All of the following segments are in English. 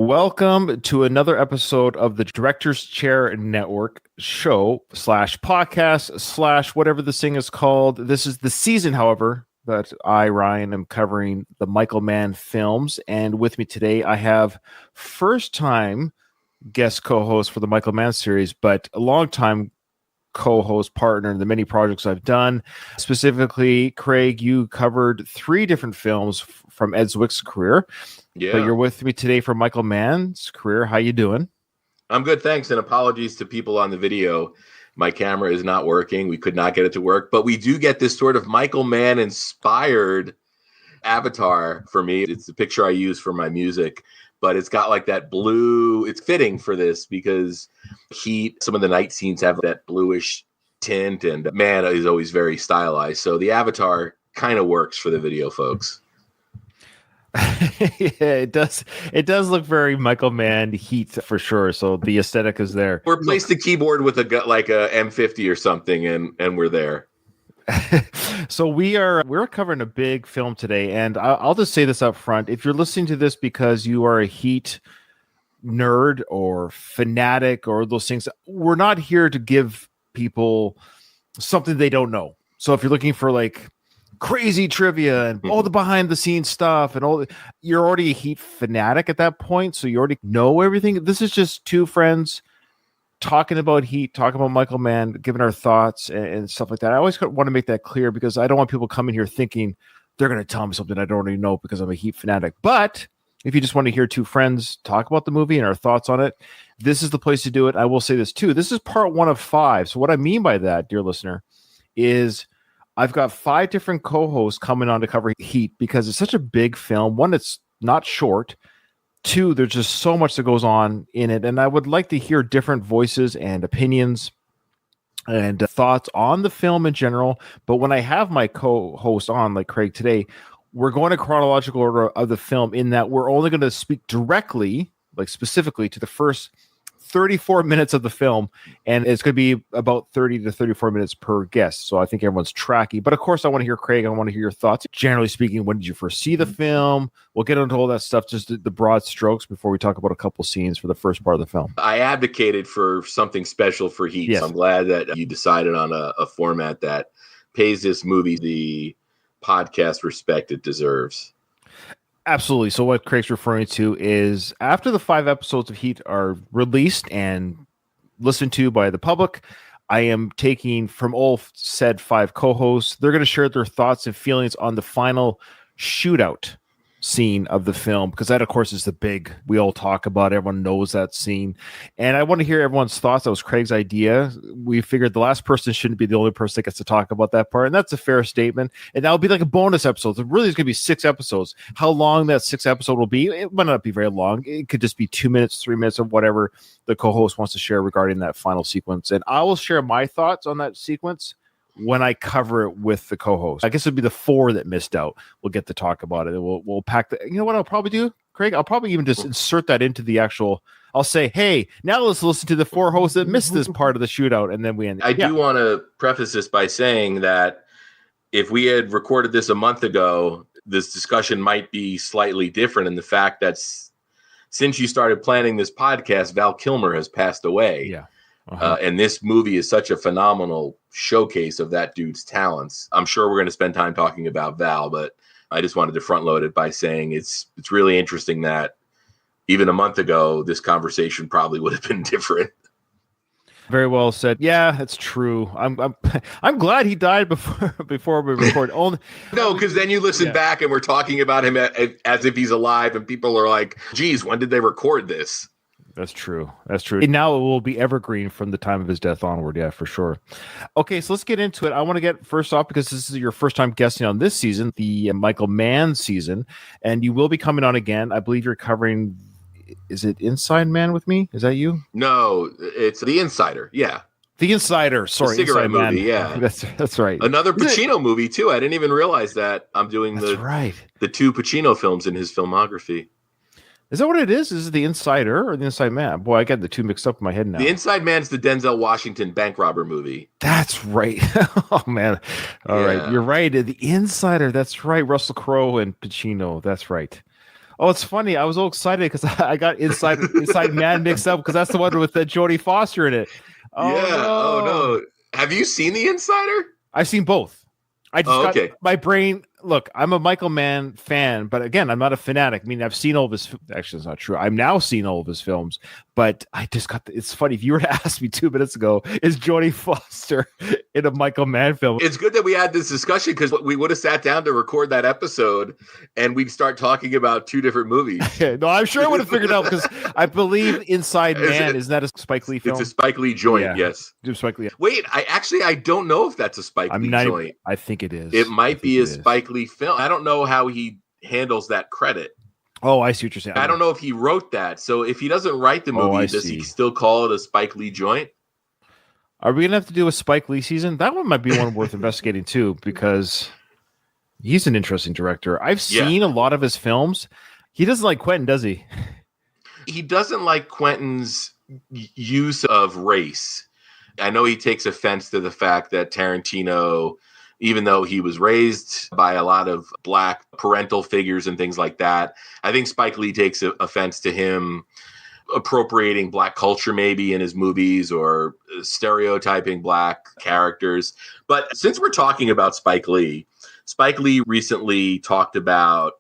Welcome to another episode of the Director's Chair Network show / podcast / whatever this thing is called. This is the season, however, that I, Ryan, am covering the Michael Mann films. And with me today, I have first-time guest co-host for the Michael Mann series, but a long-time co-host partner in the many projects I've done. Specifically, Craig, you covered 3 different films from Ed Zwick's career. Yeah. But you're with me today for Michael Mann's career. How you doing? I'm good, thanks. And apologies to people on the video. My camera is not working. We could not get it to work. But we do get this sort of Michael Mann-inspired avatar for me. It's the picture I use for my music. But it's got like that blue. It's fitting for this because Heat, some of the night scenes have that bluish tint. And Mann is always very stylized. So the avatar kind of works for the video, folks. Yeah, it does. It does look very Michael Mann Heat for sure. So the aesthetic is there. Replace the keyboard with a M50 or something, and we're there. So we're covering a big film today, and I'll just say this up front: if you're listening to this because you are a Heat nerd or fanatic or those things, we're not here to give people something they don't know. So if you're looking for like crazy trivia and all the behind the scenes stuff and you're already a Heat fanatic at that point, so you already know everything. This is just 2 friends talking about Heat, talking about Michael Mann, giving our thoughts and stuff like that. I always want to make that clear because I don't want people coming here thinking they're going to tell me something I don't already know because I'm a Heat fanatic. But if you just want to hear 2 friends talk about the movie and our thoughts on it, this is the place to do it. I will say this too: this is part 1 of 5. So what I mean by that, dear listener, is I've got 5 different co-hosts coming on to cover Heat because it's such a big film. 1, it's not short. 2, there's just so much that goes on in it. And I would like to hear different voices and opinions and thoughts on the film in general. But when I have my co-host on, like Craig today, we're going to chronological order of the film in that we're only going to speak directly, like specifically to the first 34 minutes of the film, and it's going to be about 30 to 34 minutes per guest. So I think everyone's tracking. But of course, I want to hear Craig. I want to hear your thoughts. Generally speaking, when did you first see the film? We'll get into all that stuff, just the broad strokes before we talk about a couple scenes for the first part of the film. I advocated for something special for Heat. Yes. So I'm glad that you decided on a format that pays this movie the podcast respect it deserves. Absolutely. So what Craig's referring to is after the 5 episodes of Heat are released and listened to by the public, I am taking from all said 5 co-hosts. They're going to share their thoughts and feelings on the final shootout scene of the film, because that, of course, is the big, we all talk about, everyone knows that scene. And I want to hear everyone's thoughts. That was Craig's idea. We figured the last person shouldn't be the only person that gets to talk about that part, and that's a fair statement. And that'll be like a bonus episode. It really is going to be 6 episodes. How long that 6th episode will be, it might not be very long. It could just be 2 minutes, 3 minutes, or whatever the co-host wants to share regarding that final sequence. And I will share my thoughts on that sequence when I cover it with the co-host. I guess it'd be the 4 that missed out. We'll get to talk about it. And we'll pack the, you know what I'll probably do, Craig? I'll probably even just insert that into the actual, I'll say, hey, now let's listen to the 4 hosts that missed this part of the shootout. And then we end. I do want to preface this by saying that if we had recorded this a month ago, this discussion might be slightly different in the fact that since you started planning this podcast, Val Kilmer has passed away. Yeah. And this movie is such a phenomenal showcase of that dude's talents. I'm sure we're going to spend time talking about Val, but I just wanted to front load it by saying it's really interesting that even a month ago, this conversation probably would have been different. Very well said. Yeah, it's true. I'm glad he died before we record. No, because then you listen back and we're talking about him as if he's alive, and people are like, "Geez, when did they record this?" That's true. That's true. And now it will be evergreen from the time of his death onward. Yeah, for sure. Okay, so let's get into it. I want to get first off, because this is your first time guesting on this season, the Michael Mann season, and you will be coming on again. I believe you're covering, is it Inside Man with me? Is that you? No, it's The Insider. Yeah. The Insider. Sorry. The cigarette Inside movie. Man. Yeah. That's right. Another Pacino movie, too. I didn't even realize that. I'm doing the 2 Pacino films in his filmography. Is that what it is? Is it The Insider or The Inside Man? Boy, I got the 2 mixed up in my head now. The Inside Man's the Denzel Washington bank robber movie. That's right. Oh, man. All right. You're right. The Insider. That's right. Russell Crowe and Pacino. That's right. Oh, it's funny. I was all excited because I got Inside Man mixed up because that's the one with Jodie Foster in it. Oh Yeah. Oh no. no. Have you seen The Insider? I've seen both. I just Oh, got okay. my brain. Look, I'm a Michael Mann fan, but again, I'm not a fanatic. I mean, I've seen all of his. Actually, it's not true. I'm now seeing all of his films, but I just got. It's funny. If you were to ask me 2 minutes ago, is Jodie Foster in a Michael Mann film? It's good that we had this discussion because we would have sat down to record that episode and we'd start talking about two different movies. No, I'm sure I would have figured it out because I believe Inside Man isn't that a Spike Lee film? It's a Spike Lee joint, Yeah. yes. Spike Lee. Wait, I don't know if that's a Spike Lee joint. I think it is. It might be a it is. Spike Lee film. I don't know how he handles that credit. Oh, I see what you're saying. I don't know if he wrote that. So if he doesn't write the movie, does he still call it a Spike Lee joint? Are we gonna have to do a Spike Lee season? That one might be one worth investigating too, because he's an interesting director. I've seen a lot of his films. He doesn't like Quentin, does he? He doesn't like Quentin's use of race. I know he takes offense to the fact that Tarantino, even though he was raised by a lot of black parental figures and things like that, I think Spike Lee takes offense to him appropriating black culture maybe in his movies or stereotyping black characters. But since we're talking about Spike Lee recently talked about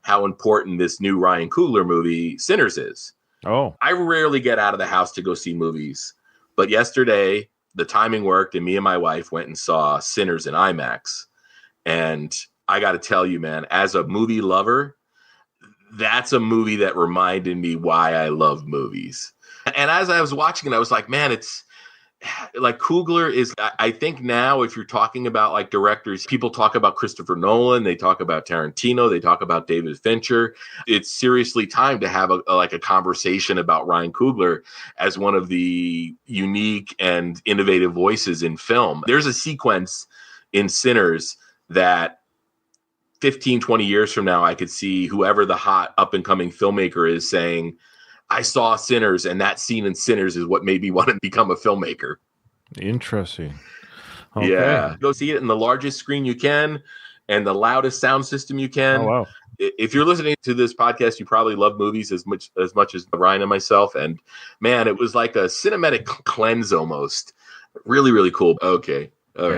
how important this new Ryan Coogler movie, Sinners, is. Oh. I rarely get out of the house to go see movies. But yesterday, the timing worked, and me and my wife went and saw Sinners in IMAX. And I got to tell you, man, as a movie lover, that's a movie that reminded me why I love movies. And as I was watching it, I was like, man, it's like Coogler is, I think now if you're talking about like directors, people talk about Christopher Nolan, they talk about Tarantino, they talk about David Fincher. It's seriously time to have a conversation about Ryan Coogler as one of the unique and innovative voices in film. There's a sequence in Sinners that 15, 20 years from now, I could see whoever the hot up and coming filmmaker is saying, I saw Sinners, and that scene in Sinners is what made me want to become a filmmaker. Interesting. Okay. Yeah. Go see it in the largest screen you can and the loudest sound system you can. Oh, wow. If you're listening to this podcast, you probably love movies as much as Ryan and myself. And man, it was like a cinematic cleanse almost. Really, really cool. Okay. All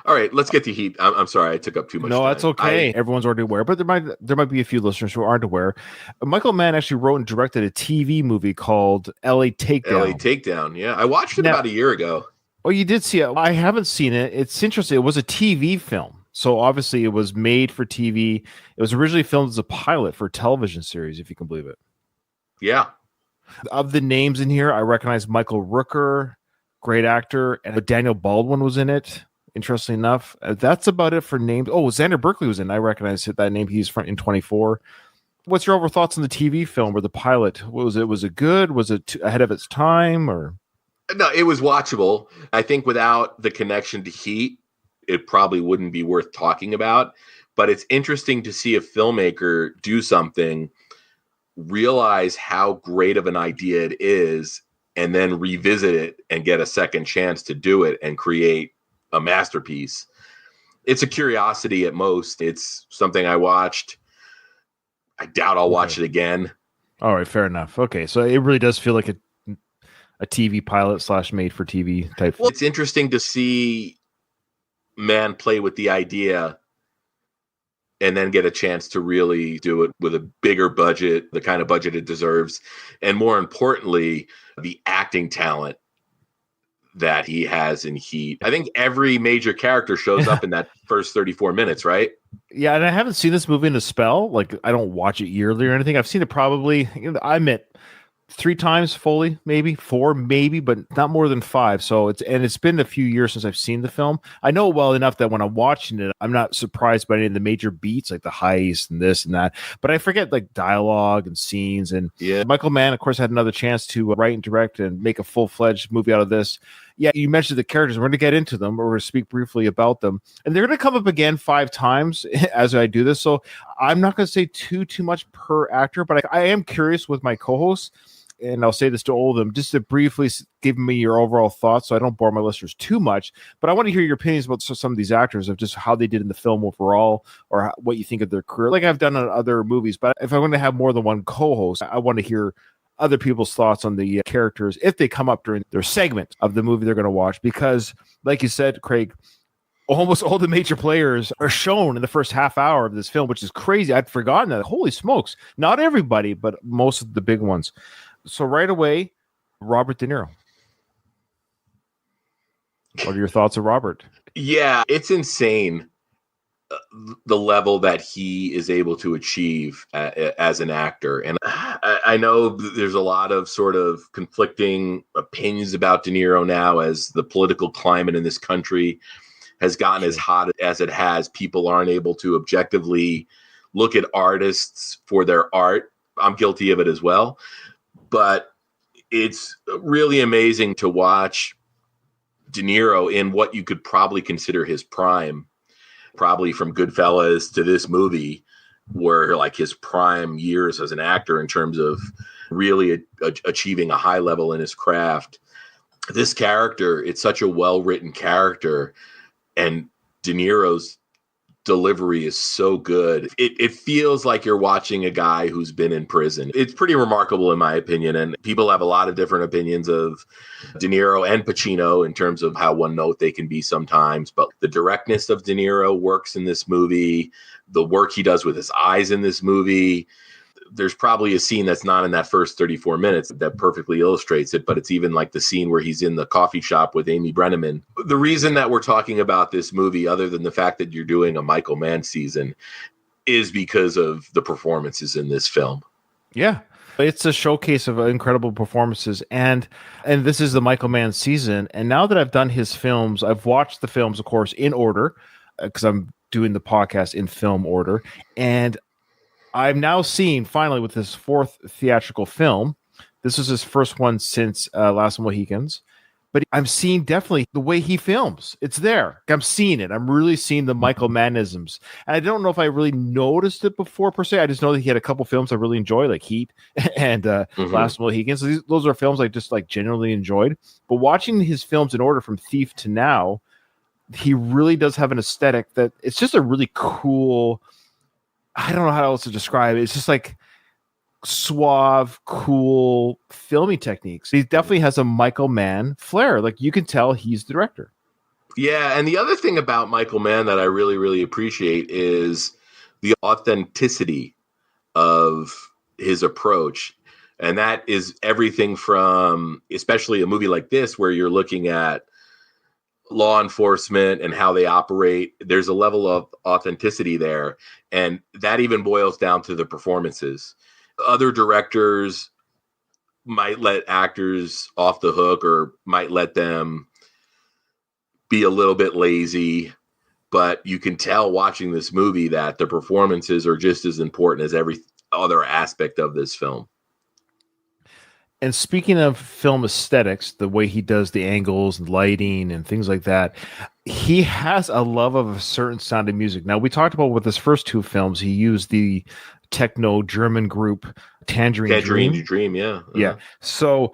right. Let's get to Heat. I'm sorry, I took up too much time. That's okay. Everyone's already aware, but there might be a few listeners who aren't aware. Michael Mann actually wrote and directed a TV movie called L.A. Takedown. L.A. Takedown. Yeah, I watched it about a year ago. Oh, you did see it? I haven't seen it. It's interesting. It was a TV film, so obviously it was made for TV. It was originally filmed as a pilot for a television series, if you can believe it. Yeah. Of the names in here, I recognize Michael Rooker. Great actor, and Daniel Baldwin was in it. Interestingly enough, that's about it for names. Oh, Xander Berkeley was in. I recognize that name. He's in 24. What's your overall thoughts on the TV film or the pilot? What was it? Was it good? Was it ahead of its time? Or no? It was watchable. I think without the connection to Heat, it probably wouldn't be worth talking about. But it's interesting to see a filmmaker do something, realize how great of an idea it is, and then revisit it and get a second chance to do it and create a masterpiece. It's a curiosity at most. It's something I watched. I doubt I'll watch it again. All right, fair enough. Okay, so it really does feel like a TV pilot / made for TV type. Well, it's interesting to see Mann play with the idea and then get a chance to really do it with a bigger budget, the kind of budget it deserves. And more importantly, the acting talent that he has in Heat. I think every major character shows up in that first 34 minutes, right? Yeah, and I haven't seen this movie in a spell. Like, I don't watch it yearly or anything. I've seen it probably, I admit, 3 times fully, maybe 4, maybe, but not more than 5. So it's been a few years since I've seen the film. I know well enough that when I'm watching it, I'm not surprised by any of the major beats, like the heist and this and that. But I forget like dialogue and scenes. And Michael Mann, of course, had another chance to write and direct and make a full-fledged movie out of this. Yeah, you mentioned the characters. We're going to get into them, or we're going to speak briefly about them. And they're going to come up again 5 times as I do this. So I'm not going to say too much per actor, but I am curious with my co-hosts. and I'll say this to all of them, just to briefly give me your overall thoughts so I don't bore my listeners too much. But I want to hear your opinions about some of these actors, of just how they did in the film overall, or what you think of their career, like I've done on other movies. But if I'm going to have more than one co-host, I want to hear other people's thoughts on the characters if they come up during their segment of the movie they're going to watch. Because, like you said, Craig, almost all the major players are shown in the first half hour of this film, which is crazy. I'd forgotten that. Holy smokes. Not everybody, but most of the big ones. So right away, Robert De Niro. What are your thoughts of Robert? Yeah, it's insane the level that he is able to achieve as an actor. And I know there's a lot of sort of conflicting opinions about De Niro now, as the political climate in this country has gotten as hot as it has. People aren't able to objectively look at artists for their art. I'm guilty of it as well. But it's really amazing to watch De Niro in what you could probably consider his prime, probably from Goodfellas to this movie, where like his prime years as an actor in terms of really achieving a high level in his craft. This character, it's such a well-written character. And De Niro's delivery is so good. It feels like you're watching a guy who's been in prison. It's pretty remarkable, in my opinion. And people have a lot of different opinions of De Niro and Pacino in terms of how one note they can be sometimes. But the directness of De Niro works in this movie. The work he does with his eyes in this movie. There's probably a scene that's not in that first 34 minutes that perfectly illustrates it, but it's even like the scene where he's in the coffee shop with Amy Brenneman. The reason that we're talking about this movie, other than the fact that you're doing a Michael Mann season, is because of the performances in this film. Yeah. It's a showcase of incredible performances, and this is the Michael Mann season. And now that I've done his films, I've watched the films, of course, in order, because I'm doing the podcast in film order, and I'm now seeing, finally, with his fourth theatrical film, this is his first one since Last Mohicans, but I'm seeing definitely the way he films. It's there. I'm seeing it. I'm really seeing the Michael Mannisms. And I don't know if I really noticed it before, per se. I just know that he had a couple films I really enjoy, like Heat and Last Mohicans. So those are films I just like generally enjoyed. But watching his films in order from Thief to now, he really does have an aesthetic that it's just a really cool... I don't know how else to describe it. It's just like suave, cool filming techniques. He definitely has a Michael Mann flair. Like you can tell he's the director. Yeah. And the other thing about Michael Mann that I really, really appreciate is the authenticity of his approach. And that is everything from, especially a movie like this, where you're looking at law enforcement and how they operate. There's a level of authenticity there. And that even boils down to the performances. Other directors might let actors off the hook or might let them be a little bit lazy. But you can tell watching this movie that the performances are just as important as every other aspect of this film. And speaking of film aesthetics, the way he does the angles and lighting and things like that, he has a love of a certain sound of music. Now, we talked about with his first two films, he used the techno German group Tangerine Dream. Yeah. Yeah. So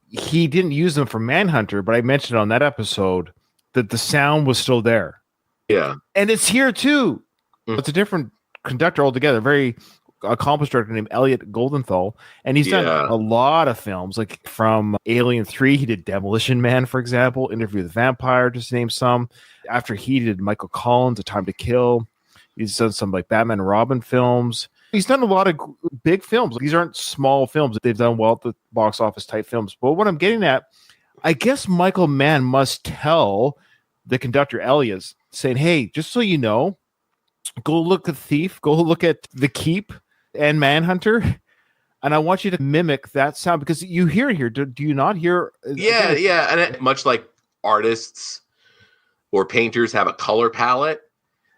he didn't use them for Manhunter, but I mentioned on that episode that the sound was still there. Yeah. And it's here too. It's a different conductor altogether. Very accomplished director named Elliot Goldenthal, and he's done a lot of films, like from Alien 3, he did Demolition Man, for example, Interview with the Vampire, just to name some. After he did Michael Collins, A Time to Kill. He's done some like Batman and Robin films. He's done a lot of big films. These aren't small films. They've done well at the box office type films. But what I'm getting at, I guess Michael Mann must tell the conductor Elliot, saying, hey, just so you know, go look at Thief, go look at The Keep and Manhunter, and I want you to mimic that sound, because you hear it here. Do you not hear? Yeah. And much like artists or painters have a color palette,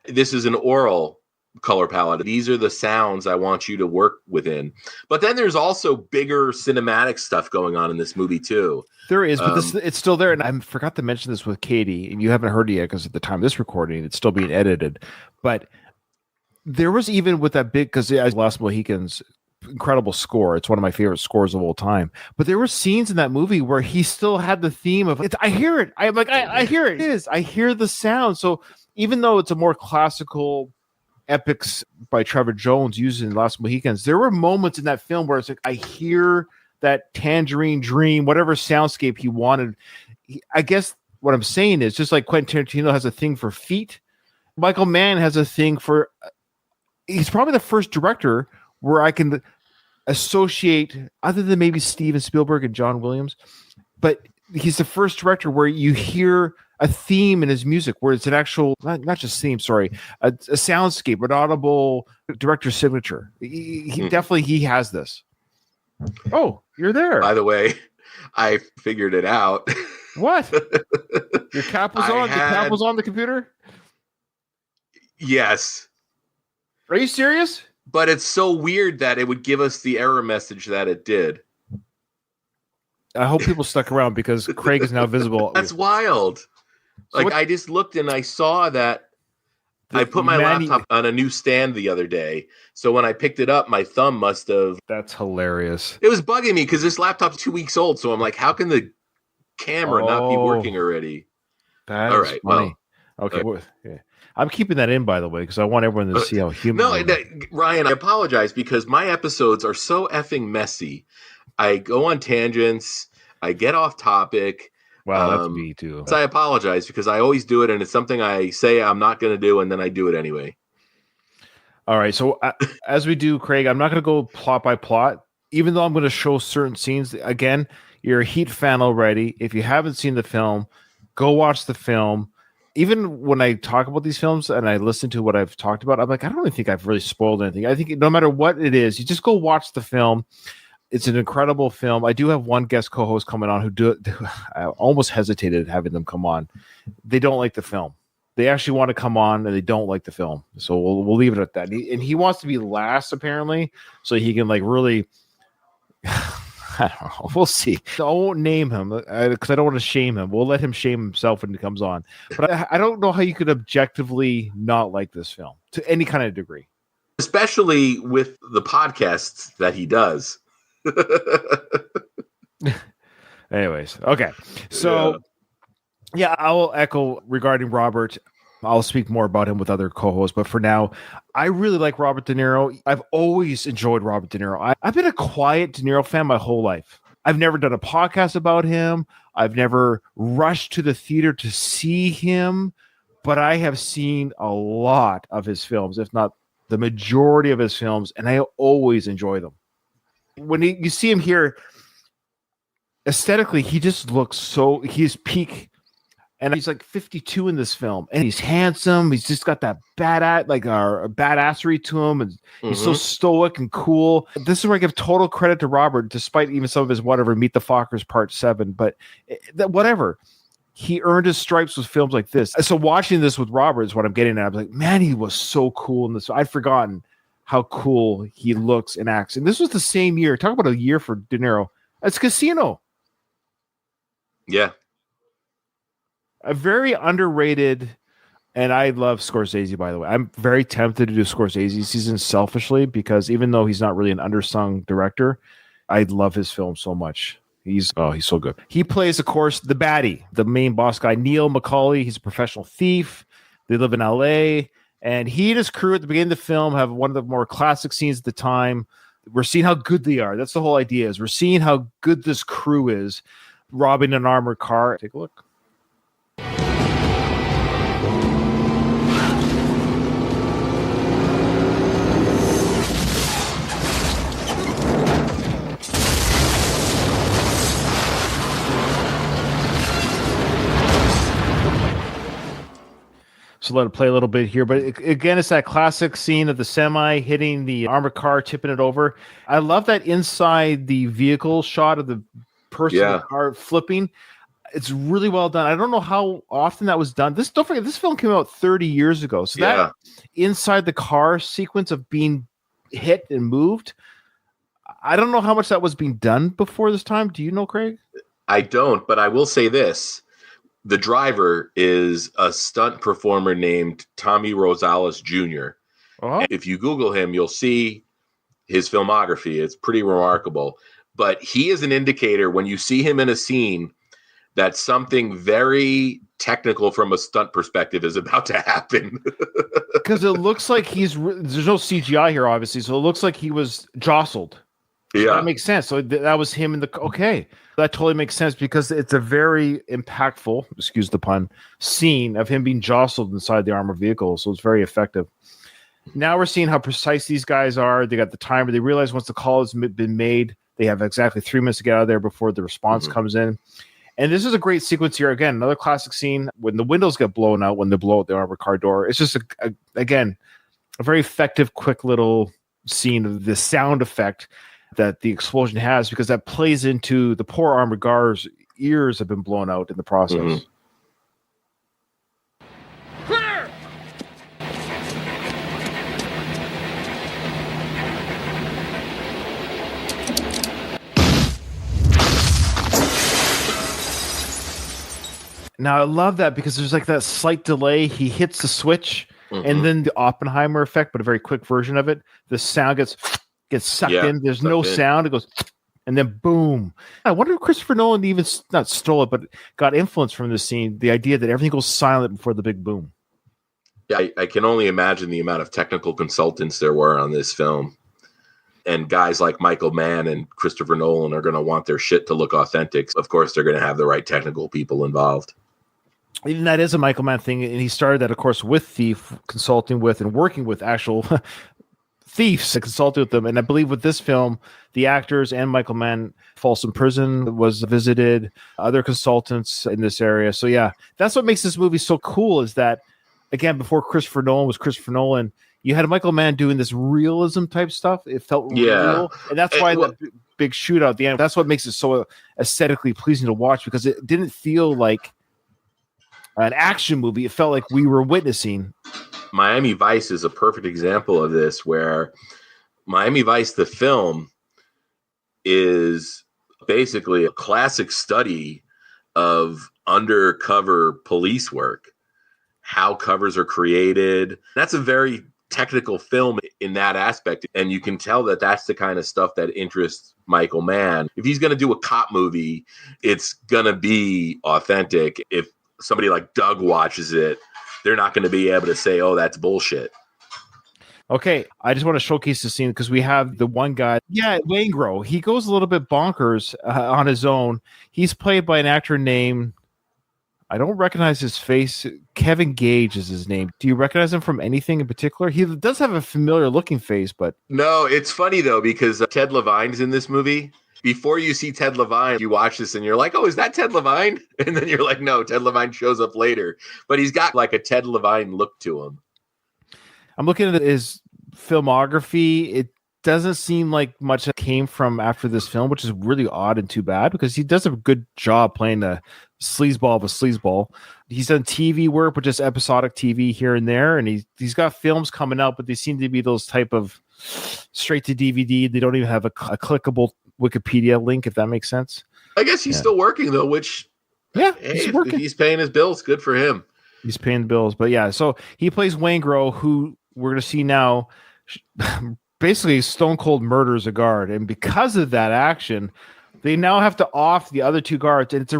this is an oral color palette. These are the sounds I want you to work within. But then there's also bigger cinematic stuff going on in this movie too. There is, but it's still there. And I forgot to mention this with Katie, and you haven't heard it yet because at the time of this recording, it's still being edited. But there was, even with that big, because as Last Mohicans incredible score. It's one of my favorite scores of all time. But there were scenes in that movie where he still had the theme of it. I hear it. I'm like, I hear it. It is. I hear the sound. So even though it's a more classical epics by Trevor Jones used in Last Mohicans, there were moments in that film where it's like, I hear that Tangerine Dream, whatever soundscape he wanted. I guess what I'm saying is just like Quentin Tarantino has a thing for feet, Michael Mann has a thing for, he's probably the first director where I can associate, other than maybe Steven Spielberg and John Williams, but he's the first director where you hear a theme in his music, where it's an actual, not just theme, sorry, a soundscape, an audible director's signature. He definitely, he has this. Oh, you're there. By the way, I figured it out. What? Your cap was on? Your cap was on the computer? Yes. Are you serious? But it's so weird that it would give us the error message that it did. I hope people stuck around because Craig is now visible. That's wild. So like, I just looked and I saw that I put my laptop on a new stand the other day. So when I picked it up, my thumb must have... That's hilarious. It was bugging me because this laptop's 2 weeks old. So I'm like, how can the camera not be working already? That's all right, funny. Well, okay. Yeah. I'm keeping that in, by the way, because I want everyone to see how human... No, Ryan, I apologize because my episodes are so effing messy. I go on tangents. I get off topic. Wow, that's me too. So I apologize because I always do it, and it's something I say I'm not going to do, and then I do it anyway. All right. So as we do, Craig, I'm not going to go plot by plot, even though I'm going to show certain scenes. Again, you're a Heat fan already. If you haven't seen the film, go watch the film. Even when I talk about these films and I listen to what I've talked about, I'm like, I don't really think I've really spoiled anything. I think no matter what it is, you just go watch the film. It's an incredible film. I do have one guest co-host coming on who I almost hesitated having them come on. They don't like the film. They actually want to come on and they don't like the film. So we'll leave it at that. And he wants to be last apparently, so he can like really. I don't know. We'll see. I won't name him because I don't want to shame him. We'll let him shame himself when he comes on. But I don't know how you could objectively not like this film to any kind of degree, especially with the podcasts that he does. Anyways, okay. So yeah, I will echo regarding Robert. I'll speak more about him with other co-hosts, but for now, I really like Robert De Niro. I've always enjoyed Robert De Niro. I've been a quiet De Niro fan my whole life. I've never done a podcast about him. I've never rushed to the theater to see him, but I have seen a lot of his films, if not the majority of his films, and I always enjoy them. When you see him here, aesthetically, he just looks so, he's peak. And he's like 52 in this film, and he's handsome. He's just got that badassery to him, and he's so stoic and cool. This is where I give total credit to Robert, despite even some of his whatever Meet the Fockers Part 7. But whatever, he earned his stripes with films like this. So watching this with Robert is what I'm getting at. I'm like, man, he was so cool in this. I'd forgotten how cool he looks and acts. And this was the same year. Talk about a year for De Niro. It's Casino. Yeah. A very underrated, and I love Scorsese, by the way. I'm very tempted to do Scorsese season selfishly because even though he's not really an undersung director, I love his film so much. He's so good. He plays, of course, the baddie, the main boss guy, Neil McCauley. He's a professional thief. They live in LA, and he and his crew at the beginning of the film have one of the more classic scenes at the time. We're seeing how good they are. That's the whole idea, is we're seeing how good this crew is, robbing an armored car. Take a look. So let it play a little bit here. But again, it's that classic scene of the semi hitting the armored car, tipping it over. I love that inside the vehicle shot of the person in the car flipping. It's really well done. I don't know how often that was done. Don't forget, this film came out 30 years ago. So that inside the car sequence of being hit and moved, I don't know how much that was being done before this time. Do you know, Craig? I don't, but I will say this. The driver is a stunt performer named Tommy Rosales Jr. If you Google him, you'll see his filmography. It's pretty remarkable. But he is an indicator when you see him in a scene that something very technical from a stunt perspective is about to happen. Because it looks like there's no CGI here, obviously, so it looks like he was jostled. So Yeah. that makes sense. So that was him okay. That totally makes sense because it's a very impactful, excuse the pun, scene of him being jostled inside the armored vehicle. So it's very effective. Now we're seeing how precise these guys are. They got the timer. They realize once the call has been made, they have exactly 3 minutes to get out of there before the response comes in. And this is a great sequence here. Again, another classic scene when the windows get blown out, when they blow out the armored car door. It's just, again, a very effective, quick little scene of the sound effect that the explosion has, because that plays into the poor armored guard's ears have been blown out in the process. Clear! Now, I love that because there's like that slight delay. He hits the switch and then the Oppenheimer effect, but a very quick version of it. The sound gets sucked in. There's no sound. It goes, and then boom. I wonder if Christopher Nolan even not stole it, but got influence from this scene. The idea that everything goes silent before the big boom. Yeah, I can only imagine the amount of technical consultants there were on this film. And guys like Michael Mann and Christopher Nolan are going to want their shit to look authentic. Of course, they're going to have the right technical people involved. And that is a Michael Mann thing. And he started that, of course, with Thief, consulting with and working with actual thieves and consulting with them. And I believe with this film, the actors and Michael Mann, Folsom Prison was visited, other consultants in this area. So, yeah, that's what makes this movie so cool is that, again, before Christopher Nolan was Christopher Nolan, you had Michael Mann doing this realism type stuff. It felt real. And that's why the big shootout at the end, that's what makes it so aesthetically pleasing to watch, because it didn't feel like an action movie. It felt like we were witnessing. Miami Vice is a perfect example of this, where Miami Vice, the film, is basically a classic study of undercover police work, how covers are created. That's a very technical film in that aspect. And you can tell that that's the kind of stuff that interests Michael Mann. If he's going to do a cop movie, it's going to be authentic. If somebody like Doug watches it, they're not going to be able to say, oh, that's bullshit. Okay, I just want to showcase the scene because we have the one guy, Waingro. He goes a little bit bonkers on his own. He's played by an actor named, I don't recognize his face. Kevin Gage is his name. Do you recognize him from anything in particular? He does have a familiar looking face, but... No, it's funny, though, because Ted Levine's in this movie. Before you see Ted Levine, you watch this and you're like, oh, is that Ted Levine? And then you're like, no, Ted Levine shows up later. But he's got like a Ted Levine look to him. I'm looking at his filmography. It doesn't seem like much came from after this film, which is really odd and too bad because he does a good job playing the sleazeball of a sleazeball. He's done TV work, but just episodic TV here and there. And he's got films coming out, but they seem to be those type of straight to DVD. They don't even have a clickable Wikipedia link, if that makes sense. I guess he's still working, though, which, he's working. If he's paying his bills, good for him. He's paying the bills. But yeah, so he plays Waingro, who we're going to see now basically stone cold murders a guard. And because of that action, they now have to off the other two guards. And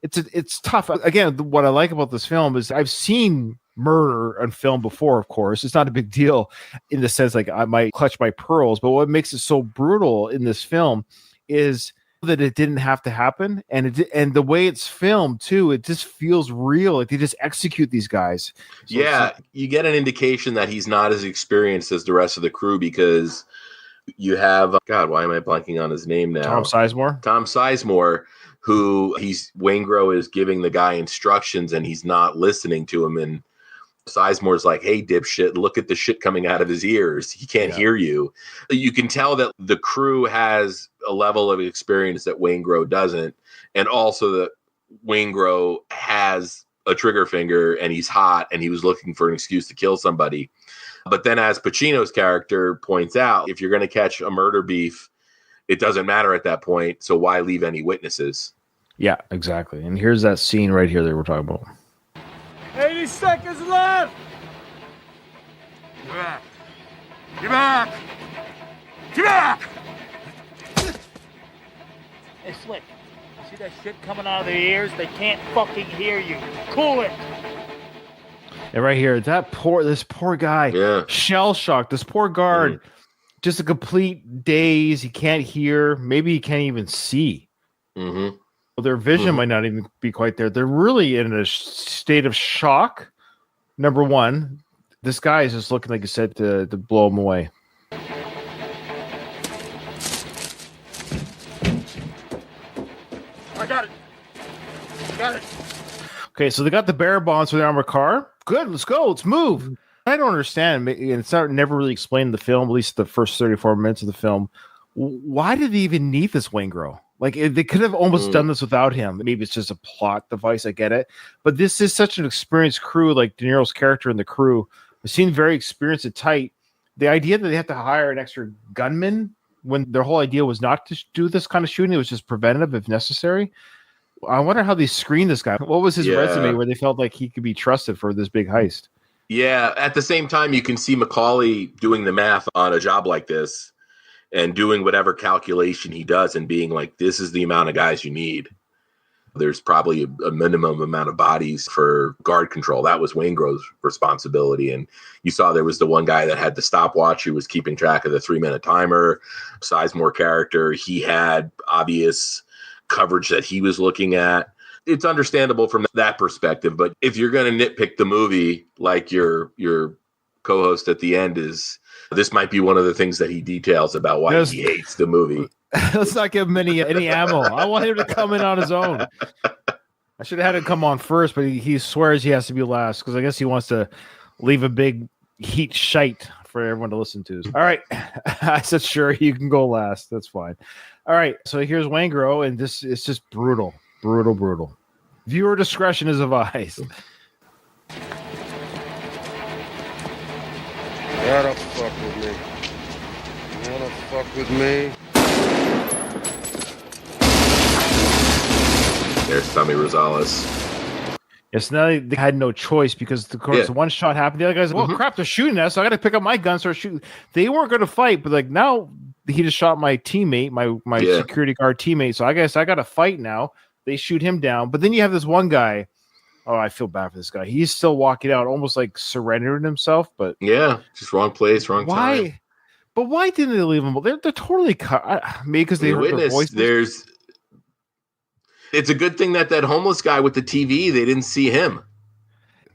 it's tough. Again, what I like about this film is I've seen murder on film before, of course. It's not a big deal in the sense like I might clutch my pearls, but what makes it so brutal in this film is that it didn't have to happen, and the way it's filmed too, it just feels real. Like they just execute these guys. So you get an indication that he's not as experienced as the rest of the crew because you have why am I blanking on his name now? Tom Sizemore, who Waingro is giving the guy instructions and he's not listening to him, and Sizemore's like, hey, dipshit, look at the shit coming out of his ears. He can't hear you. You can tell that the crew has a level of experience that Waingro doesn't. And also that Waingro has a trigger finger and he's hot and he was looking for an excuse to kill somebody. But then as Pacino's character points out, if you're going to catch a murder beef, it doesn't matter at that point. So why leave any witnesses? Yeah, exactly. And here's that scene right here that we're talking about. 80 seconds left. Get back. Get back. slick. See that shit coming out of their ears? They can't fucking hear you. Cool it. And right here, this poor guy, Yeah. shell shocked. This poor guard, just a complete daze. He can't hear. Maybe he can't even see. Mm-hmm. Well, their vision might not even be quite there. They're really in a state of shock. Number one, this guy is just looking, like you said, to blow him away. I got it. Got it. Okay, so they got the bearer bonds for the armored car. Good, let's go. Let's move. I don't understand. And it's never really explained in the film, at least the first 34 minutes of the film. Why did they even need this Waingro? Like, they could have almost done this without him. Maybe it's just a plot device. I get it. But this is such an experienced crew, like De Niro's character in the crew. They seem very experienced and tight. The idea that they have to hire an extra gunman when their whole idea was not to do this kind of shooting, it was just preventative if necessary. I wonder how they screened this guy. What was his resume where they felt like he could be trusted for this big heist? Yeah. At the same time, you can see Macaulay doing the math on a job like this and doing whatever calculation he does and being like, this is the amount of guys you need. There's probably a minimum amount of bodies for guard control. That was Waingro's responsibility. And you saw there was the one guy that had the stopwatch who was keeping track of the 3-minute timer. Sizemore character, he had obvious coverage that he was looking at. It's understandable from that perspective. But if you're going to nitpick the movie, like your co-host at the end is, this might be one of the things that he details about why he hates the movie. Let's not give him any ammo. I want him to come in on his own. I should have had him come on first, but he swears he has to be last because I guess he wants to leave a big heat shite for everyone to listen to. All right. I said, sure, you can go last. That's fine. All right. So here's Waingro, and this is just brutal. Brutal, brutal. Viewer discretion is advised. Gotta fuck with me. You wanna fuck with me? There's Tommy Rosales. Yes, now they had no choice because, of course, the one shot happened. The other guy's like, well, crap, they're shooting us, so I got to pick up my gun, start shooting. They weren't going to fight, but like now he just shot my teammate, my security guard teammate, so I guess I got to fight now. They shoot him down, but then you have this one guy. Oh, I feel bad for this guy. He's still walking out, almost like surrendering himself, but yeah, just wrong place, wrong time. But why didn't they leave him? They're totally cut. Maybe because they heard their voices. It's a good thing that homeless guy with the TV, they didn't see him.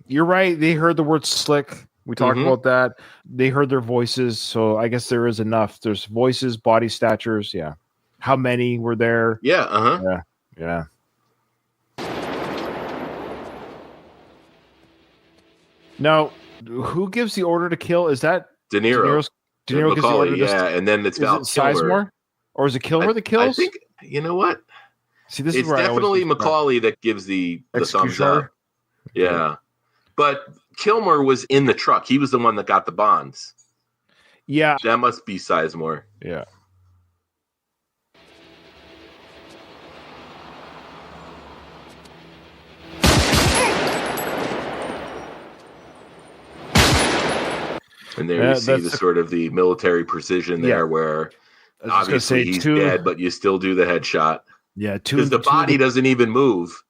You're right. They heard the word slick. We talked about that. They heard their voices. So I guess there is enough. There's voices, body statures. Yeah. How many were there? Yeah. Yeah. Now, who gives the order to kill? Is that De Niro? De Niro gives the order. And then it's Val Kilmer. Or is it Kilmer that kills? I think, you know what? See, this it's is definitely Macaulay that gives the thumbs up. Yeah. But Kilmer was in the truck. He was the one that got the bonds. Yeah. That must be Sizemore. Yeah. And there you see the sort of the military precision there where obviously he's dead, but you still do the headshot. Yeah, because the body doesn't even move.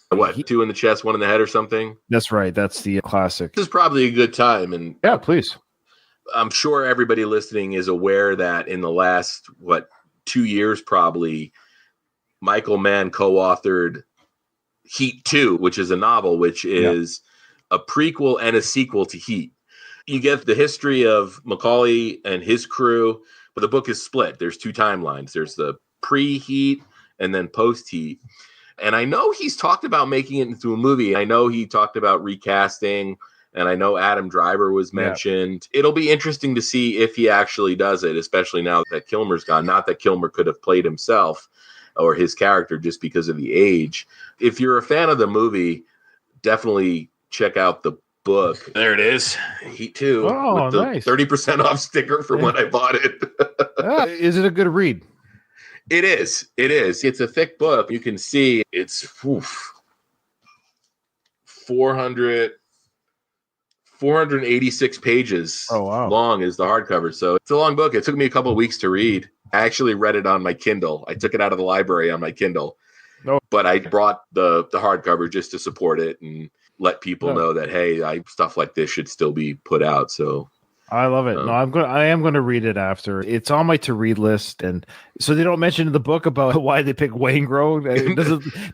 What, 2 in the chest, 1 in the head or something? That's right. That's the classic. This is probably a good time. And yeah, please. I'm sure everybody listening is aware that in the last, 2 years probably, Michael Mann co-authored Heat 2, which is a novel, which is a prequel and a sequel to Heat. You get the history of Macaulay and his crew, but the book is split. There's 2 timelines. There's the pre-Heat and then post-Heat. And I know he's talked about making it into a movie. I know he talked about recasting, and I know Adam Driver was mentioned. Yeah. It'll be interesting to see if he actually does it, especially now that Kilmer's gone. Not that Kilmer could have played himself or his character just because of the age. If you're a fan of the movie, definitely check out the book. There it is. Heat 2. Oh, with the nice. 30% off sticker for when I bought it. Is it a good read? It is. It is. It's a thick book. You can see it's 486 pages long is the hardcover. So it's a long book. It took me a couple of weeks to read. I actually read it on my Kindle. I took it out of the library on my Kindle. Oh. But I brought the hardcover just to support it and let people No. know that, hey, stuff like this should still be put out. So I love it. No, I am going to read it after. It's on my to read list, and so they don't mention in the book about why they pick Waingro.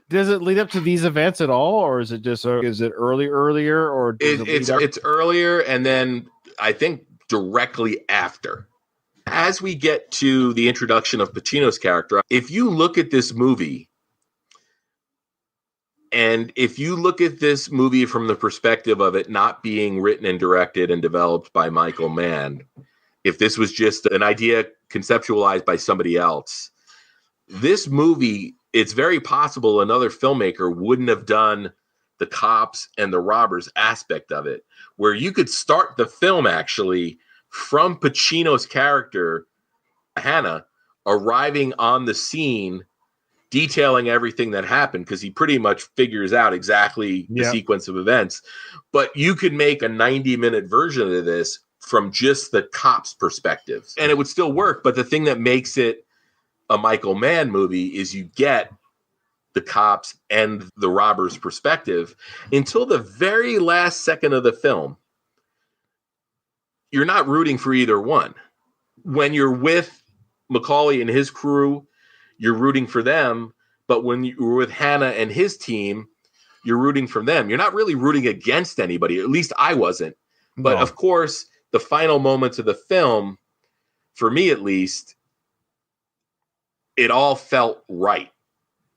Does it lead up to these events at all, or is it just is it earlier, or it's earlier, and then I think directly after. As we get to the introduction of Pacino's character, if you look at this movie, and if you look at this movie from the perspective of it not being written and directed and developed by Michael Mann, if this was just an idea conceptualized by somebody else, this movie, it's very possible another filmmaker wouldn't have done the cops and the robbers aspect of it, where you could start the film actually from Pacino's character, Hannah, arriving on the scene, detailing everything that happened, because he pretty much figures out exactly the sequence of events. But you could make a 90-minute version of this from just the cops' perspective, and it would still work. But the thing that makes it a Michael Mann movie is you get the cops and the robbers' perspective until the very last second of the film. You're not rooting for either one. When you're with Macaulay and his crew, you're rooting for them. But when you're with Hannah and his team, you're rooting for them. You're not really rooting against anybody. At least I wasn't. But of course, the final moments of the film, for me at least, it all felt right.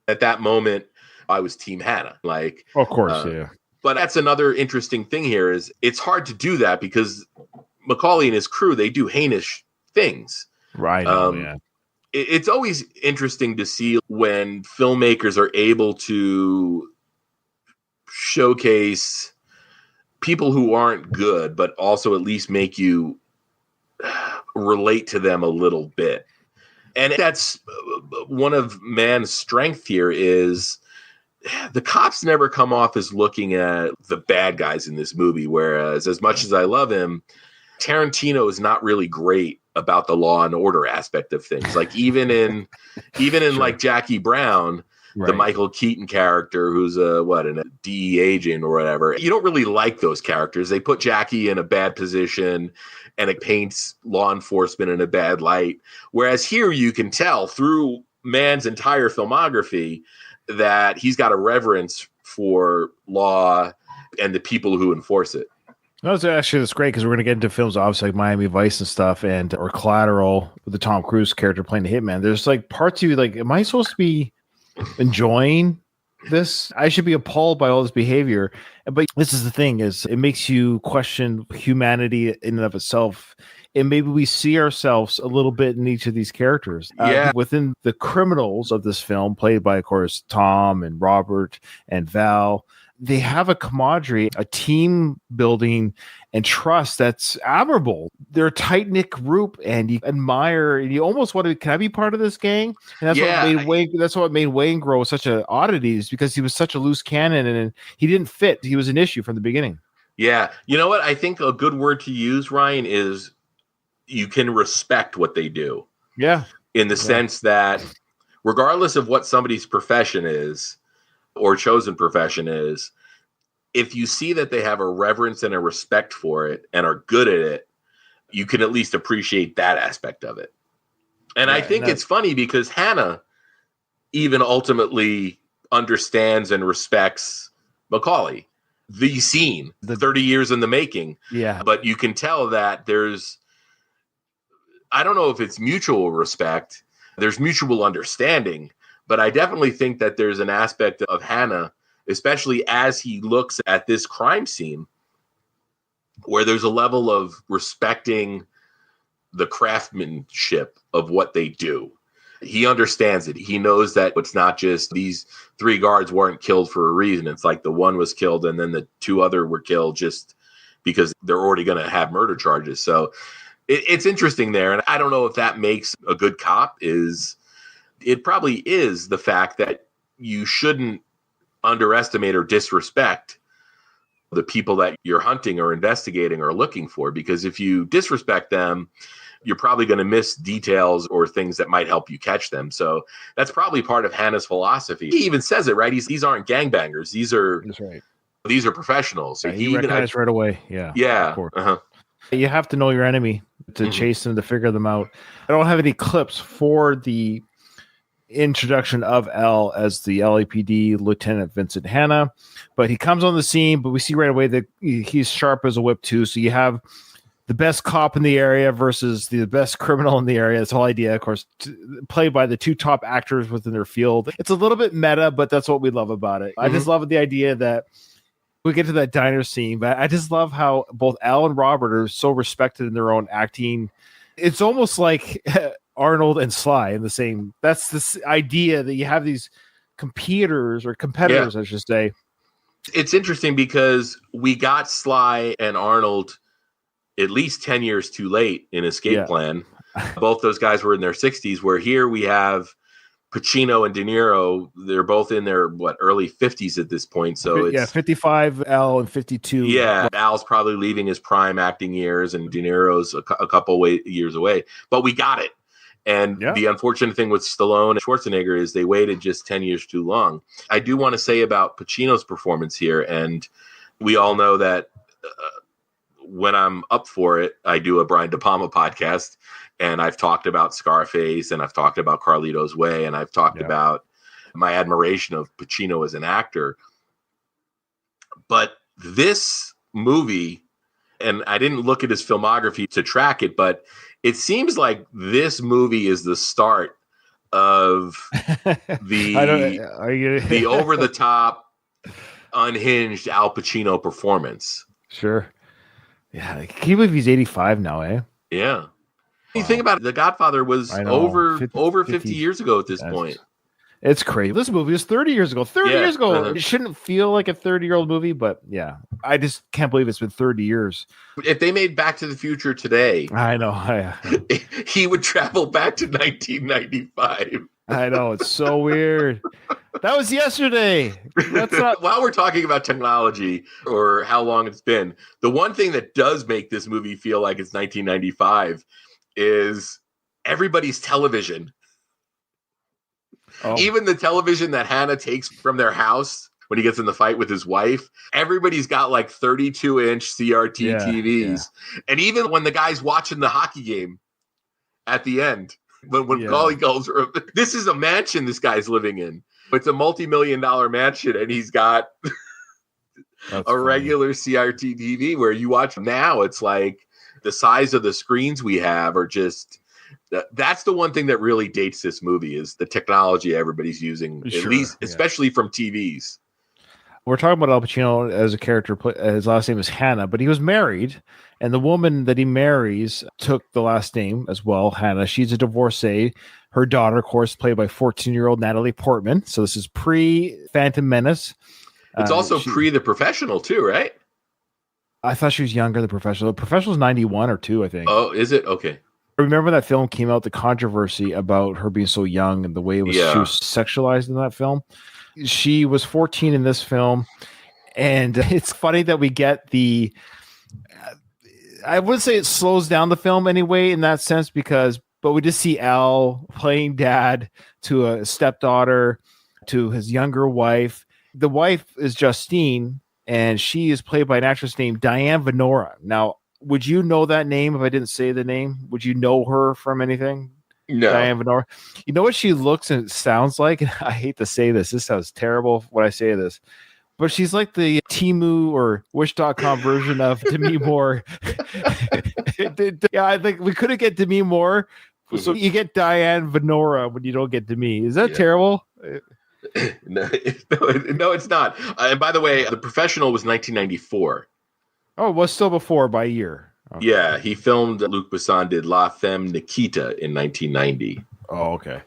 At that moment, I was Team Hannah. Like, of course, yeah. But that's another interesting thing here is it's hard to do that because Macaulay and his crew, they do heinous things. Right. Yeah. It's always interesting to see when filmmakers are able to showcase people who aren't good, but also at least make you relate to them a little bit. And that's one of Mann's strength here is the cops never come off as looking at the bad guys in this movie. Whereas as much as I love him, Tarantino is not really great about the law and order aspect of things. Like even in sure. like Jackie Brown, right. the Michael Keaton character, who's a DEA agent or whatever. You don't really like those characters. They put Jackie in a bad position and it paints law enforcement in a bad light. Whereas here you can tell through Mann's entire filmography that he's got a reverence for law and the people who enforce it. That's great because we're going to get into films obviously like Miami Vice and stuff or Collateral with the Tom Cruise character playing the hitman. There's like parts of you like, am I supposed to be enjoying this? I should be appalled by all this behavior. But this is the thing is it makes you question humanity in and of itself. And maybe we see ourselves a little bit in each of these characters. Within the criminals of this film, played by, of course, Tom and Robert and Val, they have a camaraderie, a team building and trust that's admirable. They're a tight-knit group and you admire and you almost want to, can I be part of this gang? And that's what made Waingro such an oddity is because he was such a loose cannon and he didn't fit. He was an issue from the beginning. Yeah. You know what? I think a good word to use, Ryan, is you can respect what they do. Yeah. In the sense that regardless of what somebody's profession is, or chosen profession is, if you see that they have a reverence and a respect for it and are good at it, you can at least appreciate that aspect of it. And I think it's funny because Hannah even ultimately understands and respects Macaulay, the scene, the 30 years in the making. Yeah. But you can tell that I don't know if it's mutual respect, there's mutual understanding. But I definitely think that there's an aspect of Hannah, especially as he looks at this crime scene, where there's a level of respecting the craftsmanship of what they do. He understands it. He knows that it's not just these 3 guards weren't killed for a reason. It's like the one was killed and then the 2 other were killed just because they're already going to have murder charges. So it's interesting there. And I don't know if that makes a good cop it probably is the fact that you shouldn't underestimate or disrespect the people that you're hunting or investigating or looking for, because if you disrespect them, you're probably going to miss details or things that might help you catch them. So that's probably part of Hannah's philosophy. He even says it, right? These aren't gangbangers. These are professionals. So yeah, he recognized right away. Yeah. Of course. You have to know your enemy to chase them, to figure them out. I don't have any clips for the introduction of L as the LAPD Lieutenant Vincent Hanna, but he comes on the scene, but we see right away that he's sharp as a whip too. So you have the best cop in the area versus the best criminal in the area. This whole idea, of course, played by the two top actors within their field. It's a little bit meta, but that's what we love about it. I just love the idea that we get to that diner scene, but I just love how both Al and Robert are so respected in their own acting. It's almost like Arnold and Sly in the same. That's this idea that you have these competitors, I should say. It's interesting because we got Sly and Arnold at least 10 years too late in Escape Plan. Both those guys were in their 60s, where here we have Pacino and De Niro. They're both in their early 50s at this point. So it's 55 Al and 52. Yeah, Al's probably leaving his prime acting years, and De Niro's a couple years away. But we got it. And the unfortunate thing with Stallone and Schwarzenegger is they waited just 10 years too long. I do want to say about Pacino's performance here, and we all know that when I'm up for it, I do a Brian De Palma podcast, and I've talked about Scarface, and I've talked about Carlito's Way, and I've talked about my admiration of Pacino as an actor. But this movie, and I didn't look at his filmography to track it, but it seems like this movie is the start of the over-the-top, unhinged Al Pacino performance. Sure. Yeah. Can you believe he's 85 now, eh? Yeah. You think about it, The Godfather was over 50 years ago at this point. It's crazy. This movie was 30 years ago. 30 years ago. It shouldn't feel like a 30-year-old movie, but yeah. I just can't believe it's been 30 years. If they made Back to the Future today, I know. He would travel back to 1995. I know. It's so weird. That was yesterday. While we're talking about technology or how long it's been, the one thing that does make this movie feel like it's 1995 is everybody's television. Even the television that Hannah takes from their house when he gets in the fight with his wife, everybody's got like 32-inch CRT TVs. Yeah. And even when the guy's watching the hockey game at the end, when Paulie goes, this is a mansion this guy's living in. It's a multi-million-dollar mansion, and he's got regular CRT TV where you watch now. It's like the size of the screens we have are just... That's the one thing that really dates this movie is the technology everybody's using, at least, especially from TVs. We're talking about Al Pacino as a character. His last name is Hanna, but he was married, and the woman that he marries took the last name as well, Hanna. She's a divorcee. Her daughter, of course, played by 14-year-old Natalie Portman. So this is pre-Phantom Menace. It's also pre The Professional too, right? I thought she was younger than Professional. The Professional is 91 or 2, I think. Oh, is it? Okay. Remember that film came out, the controversy about her being so young and the way she was sexualized in that film. She was 14 in this film, and it's funny that we get the I wouldn't say it slows down the film anyway in that sense, but we just see Al playing dad to a stepdaughter, to his younger wife. The wife is Justine, and she is played by an actress named Diane Venora. Now, would you know that name if I didn't say the name? Would you know her from anything? No. Diane Venora. You know what she looks and sounds like? I hate to say this. This sounds terrible when I say this. But she's like the Temu or Wish.com version of Demi Moore. Yeah, I think we couldn't get Demi Moore. So you get Diane Venora when you don't get Demi. Is that terrible? No, it's not. And by the way, The Professional was 1994. Oh, it was still before by a year. Okay. Yeah, he filmed, Luc Besson did La Femme Nikita in 1990. Oh, okay.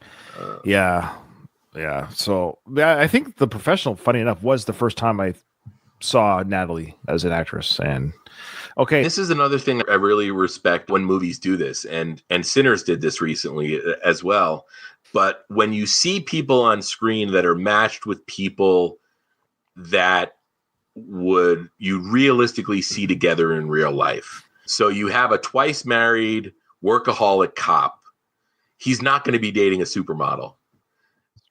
Yeah. So I think The Professional, funny enough, was the first time I saw Natalie as an actress. And okay. This is another thing I really respect when movies do this. And Sinners did this recently as well. But when you see people on screen that are matched with people that you realistically see together in real life. So you have a twice married workaholic cop, he's not going to be dating a supermodel.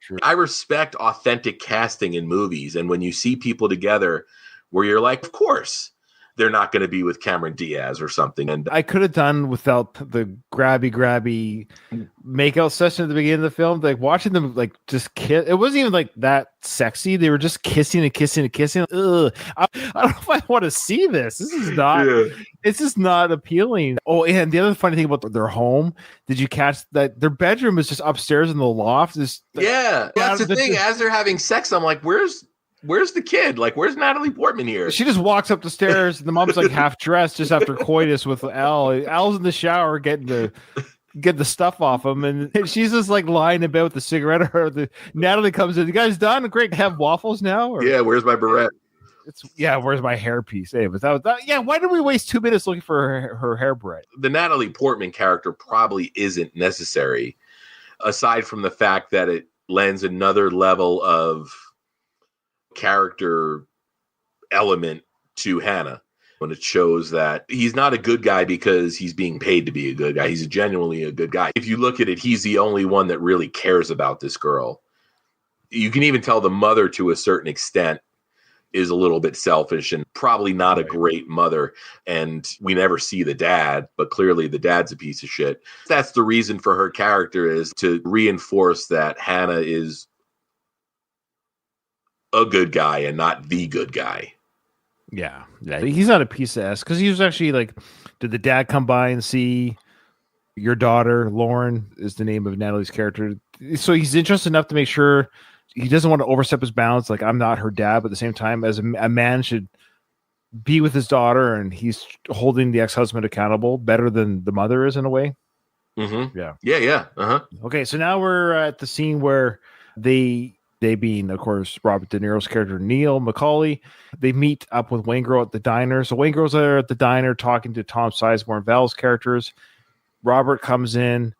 True. I respect authentic casting in movies. And when you see people together where you're like, of course, they're not going to be with Cameron Diaz or something. And I could have done without the grabby makeout session at the beginning of the film. Like watching them like just kiss. It wasn't even like that sexy. They were just kissing and kissing and kissing. Ugh. I don't know if I want to see this. This is not. Yeah. It's just not appealing. Oh, and the other funny thing about their home, did you catch that their bedroom is just upstairs in the loft? Yeah, that's the thing. As they're having sex, I'm like, where's the kid? Like, where's Natalie Portman here? She just walks up the stairs. And the mom's like half dressed just after coitus with Al. Al's in the shower getting the stuff off him, and she's just like lying about with the cigarette. Or Natalie comes in. You guys done? Great. Have waffles now? Or, yeah. Where's my beret? Where's my hairpiece? Hey, but that. Yeah. Why did we waste 2 minutes looking for her hair beret? The Natalie Portman character probably isn't necessary, aside from the fact that it lends another level of character element to Hannah, when it shows that he's not a good guy because he's being paid to be a good guy. He's genuinely a good guy. If you look at it, he's the only one that really cares about this girl. You can even tell the mother, to a certain extent, is a little bit selfish and probably not a great mother. And we never see the dad, but clearly the dad's a piece of shit. That's the reason for her character, is to reinforce that Hannah is a good guy and not the good guy. Yeah. He's not a piece of ass, because he was actually like, did the dad come by and see your daughter? Lauren is the name of Natalie's character. So he's interested enough to make sure he doesn't want to overstep his bounds. Like, I'm not her dad, but at the same time, as a man should be with his daughter, and he's holding the ex-husband accountable better than the mother is in a way. Mm-hmm. Yeah. Uh-huh. Okay, so now we're at the scene where they being, of course, Robert De Niro's character, Neil McCauley, they meet up with Waingro at the diner. So Waingro's there at the diner talking to Tom Sizemore and Val's characters. Robert comes in,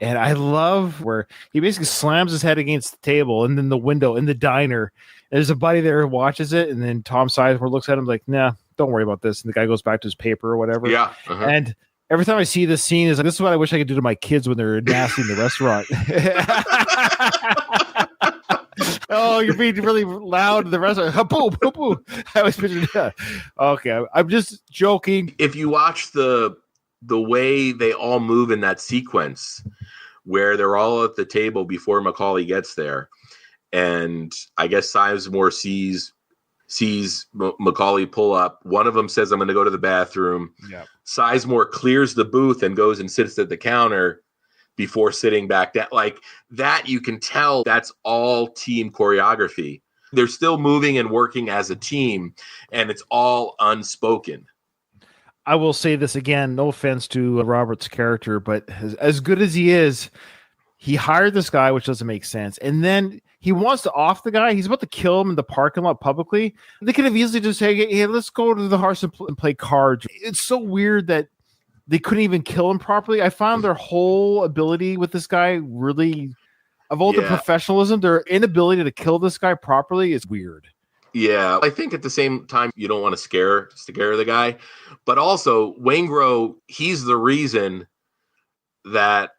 and I love where he basically slams his head against the table and then the window in the diner. And there's a buddy there who watches it, and then Tom Sizemore looks at him like, nah, don't worry about this. And the guy goes back to his paper or whatever. Yeah. Uh-huh. And every time I see this scene, is like, this is what I wish I could do to my kids when they're nasty in the restaurant. Oh, you're being really loud in the restaurant. Boo, boo, boo. I always pictured that. Okay, I'm just joking. If you watch the way they all move in that sequence, where they're all at the table before McCauley gets there, and I guess Sizemore sees McCauley pull up. One of them says, I'm going to go to the bathroom. Yeah. Sizemore clears the booth and goes and sits at the counter before sitting back down. Like that, you can tell that's all team choreography. They're still moving and working as a team, and it's all unspoken. I will say this again, no offense to Robert's character, but as good as he is, he hired this guy, which doesn't make sense. And then he wants to off the guy. He's about to kill him in the parking lot publicly. They could have easily just said, hey, let's go to the horse and play cards. It's so weird that they couldn't even kill him properly. I found their whole ability with this guy really, of all the professionalism, their inability to kill this guy properly is weird. Yeah, I think at the same time, you don't want to scare the guy. But also, Waingro, he's the reason that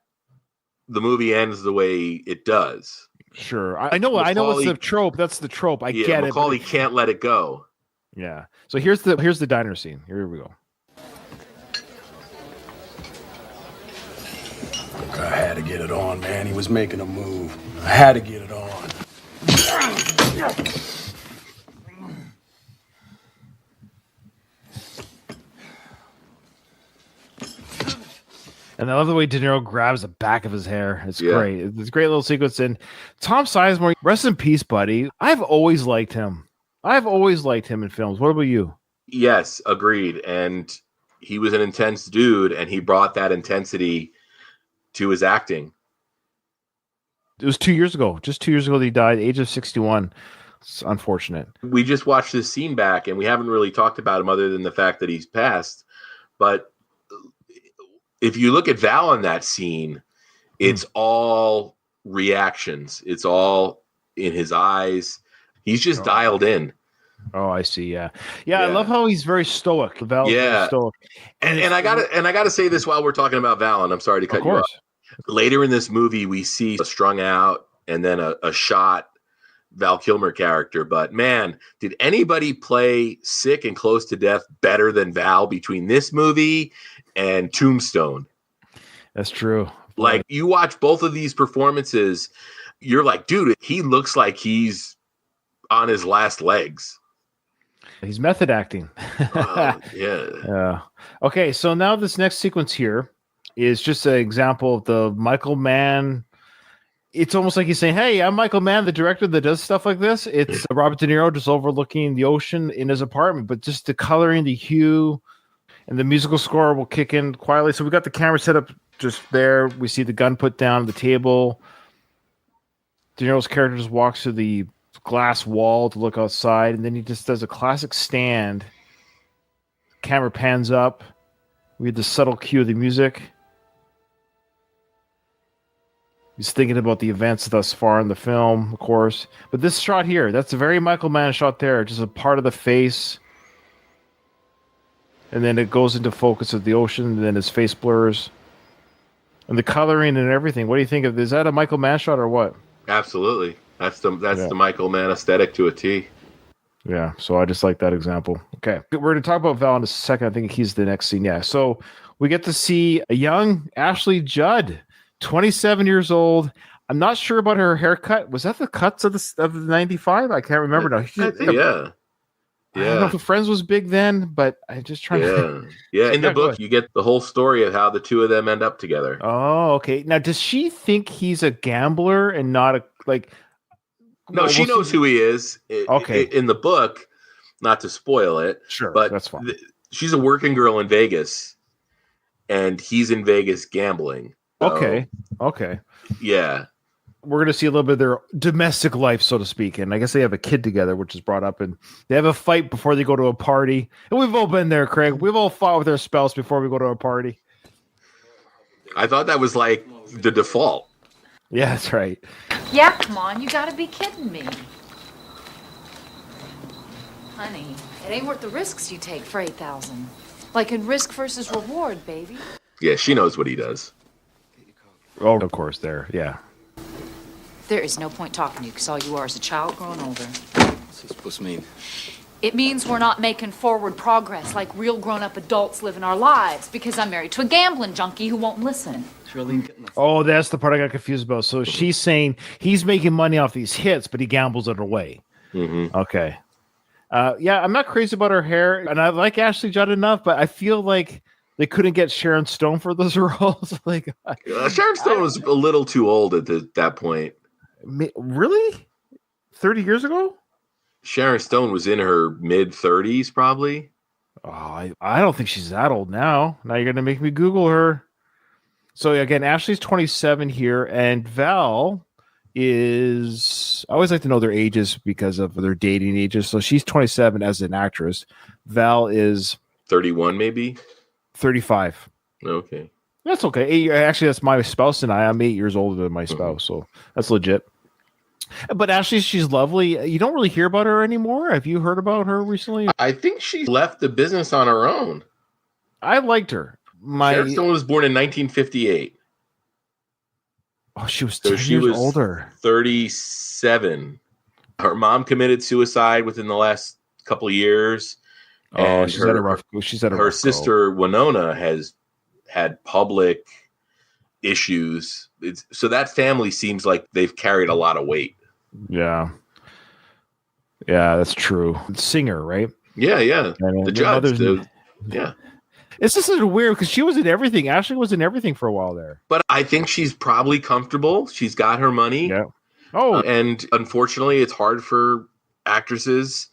the movie ends the way it does. Sure. I know it's the trope. That's the trope. I get it. McCauley can't let it go. Yeah. So here's the diner scene. Here we go. I had to get it on, man. He was making a move. I had to get it on. And I love the way De Niro grabs the back of his hair. It's great. It's a great little sequence. And Tom Sizemore, rest in peace, buddy. I've always liked him. In films. What about you? Yes, agreed. And he was an intense dude, and he brought that intensity to his acting. It was 2 years ago. Just 2 years ago that he died, age of 61. It's unfortunate. We just watched this scene back, and we haven't really talked about him other than the fact that he's passed. But if you look at Val in that scene, it's all reactions. It's all in his eyes. He's just dialed in. Oh, I see. Yeah. Yeah. I love how he's very stoic. Val's very Yeah. stoic. And I gotta say this while we're talking about Val, and I'm sorry to cut Of you off. course. Later in this movie, we see a strung out and then a shot Val Kilmer character. But man, did anybody play sick and close to death better than Val between this movie and Tombstone? That's true. Like, you watch both of these performances, you're like, dude, he looks like he's on his last legs. He's method acting. Yeah. Okay, so now this next sequence here is just an example of the Michael Mann. It's almost like he's saying, "Hey, I'm Michael Mann, the director that does stuff like this." It's Robert De Niro just overlooking the ocean in his apartment, but just the coloring, the hue, and the musical score will kick in quietly. So we got the camera set up just there. We see the gun put down on the table. De Niro's character just walks through the glass wall to look outside, and then he just does a classic stand. Camera pans up. We have the subtle cue of the music. He's thinking about the events thus far in the film, of course. But this shot here, that's a very Michael Mann shot there. Just a part of the face. And then it goes into focus of the ocean, and then his face blurs. And the coloring and everything. What do you think of this? Is that a Michael Mann shot or what? Absolutely. That's the Michael Mann aesthetic to a T. Yeah, so I just like that example. Okay, we're going to talk about Val in a second. I think he's the next scene. Yeah, so we get to see a young Ashley Judd, 27 years old. I'm not sure about her haircut. Was that the cuts of the 95? I can't remember now. Yeah. I don't know if the Friends was big then, but I'm just trying to. Yeah. In the book, you get the whole story of how the two of them end up together. Oh, okay. Now, does she think he's a gambler and not a like? No, she knows who he is. Okay. In the book, not to spoil it, sure, but that's fine. She's a working girl in Vegas, and he's in Vegas gambling. So, Okay. Yeah. We're going to see a little bit of their domestic life, so to speak. And I guess they have a kid together, which is brought up. And they have a fight before they go to a party. And we've all been there, Craig. We've all fought with our spouse before we go to a party. I thought that was like the default. Yeah, that's right. Yeah, come on. You gotta be kidding me. Honey, it ain't worth the risks you take for 8,000. Like in risk versus reward, baby. Yeah, she knows what he does. Oh, of course, there. Yeah. There is no point talking to you because all you are is a child growing older. What's this supposed to mean? It means we're not making forward progress like real grown-up adults living our lives because I'm married to a gambling junkie who won't listen. Oh, that's the part I got confused about. So she's saying he's making money off these hits, but he gambles it away. Mm-hmm. Okay. Yeah, I'm not crazy about her hair, and I like Ashley Judd enough, but I feel like they couldn't get Sharon Stone for those roles. Like Sharon Stone was a little too old at that point. Really? 30 years ago? Sharon Stone was in her mid-30s, probably. Oh, I don't think she's that old now. Now you're going to make me Google her. So again, Ashley's 27 here, and Val is... I always like to know their ages because of their dating ages. So she's 27 as an actress. Val is... 31, maybe? 35. Okay. That's okay. Actually, that's my spouse and I'm 8 years older than my spouse, so that's legit. But Ashley, she's lovely. You don't really hear about her anymore. Have you heard about her recently? I think she left the business on her own. I liked her. Sharon Stone was born in 1958. Oh, she was 10 years older. 37. Her mom committed suicide within the last couple of years. And she's had a rough go. Her sister Winona has had public issues. So that family seems like they've carried a lot of weight. Yeah, that's true. Singer, right? Yeah. The judge. Yeah. It's just sort of weird because she was in everything. Ashley was in everything for a while there. But I think she's probably comfortable. She's got her money. Yeah. Oh. And unfortunately, it's hard for actresses.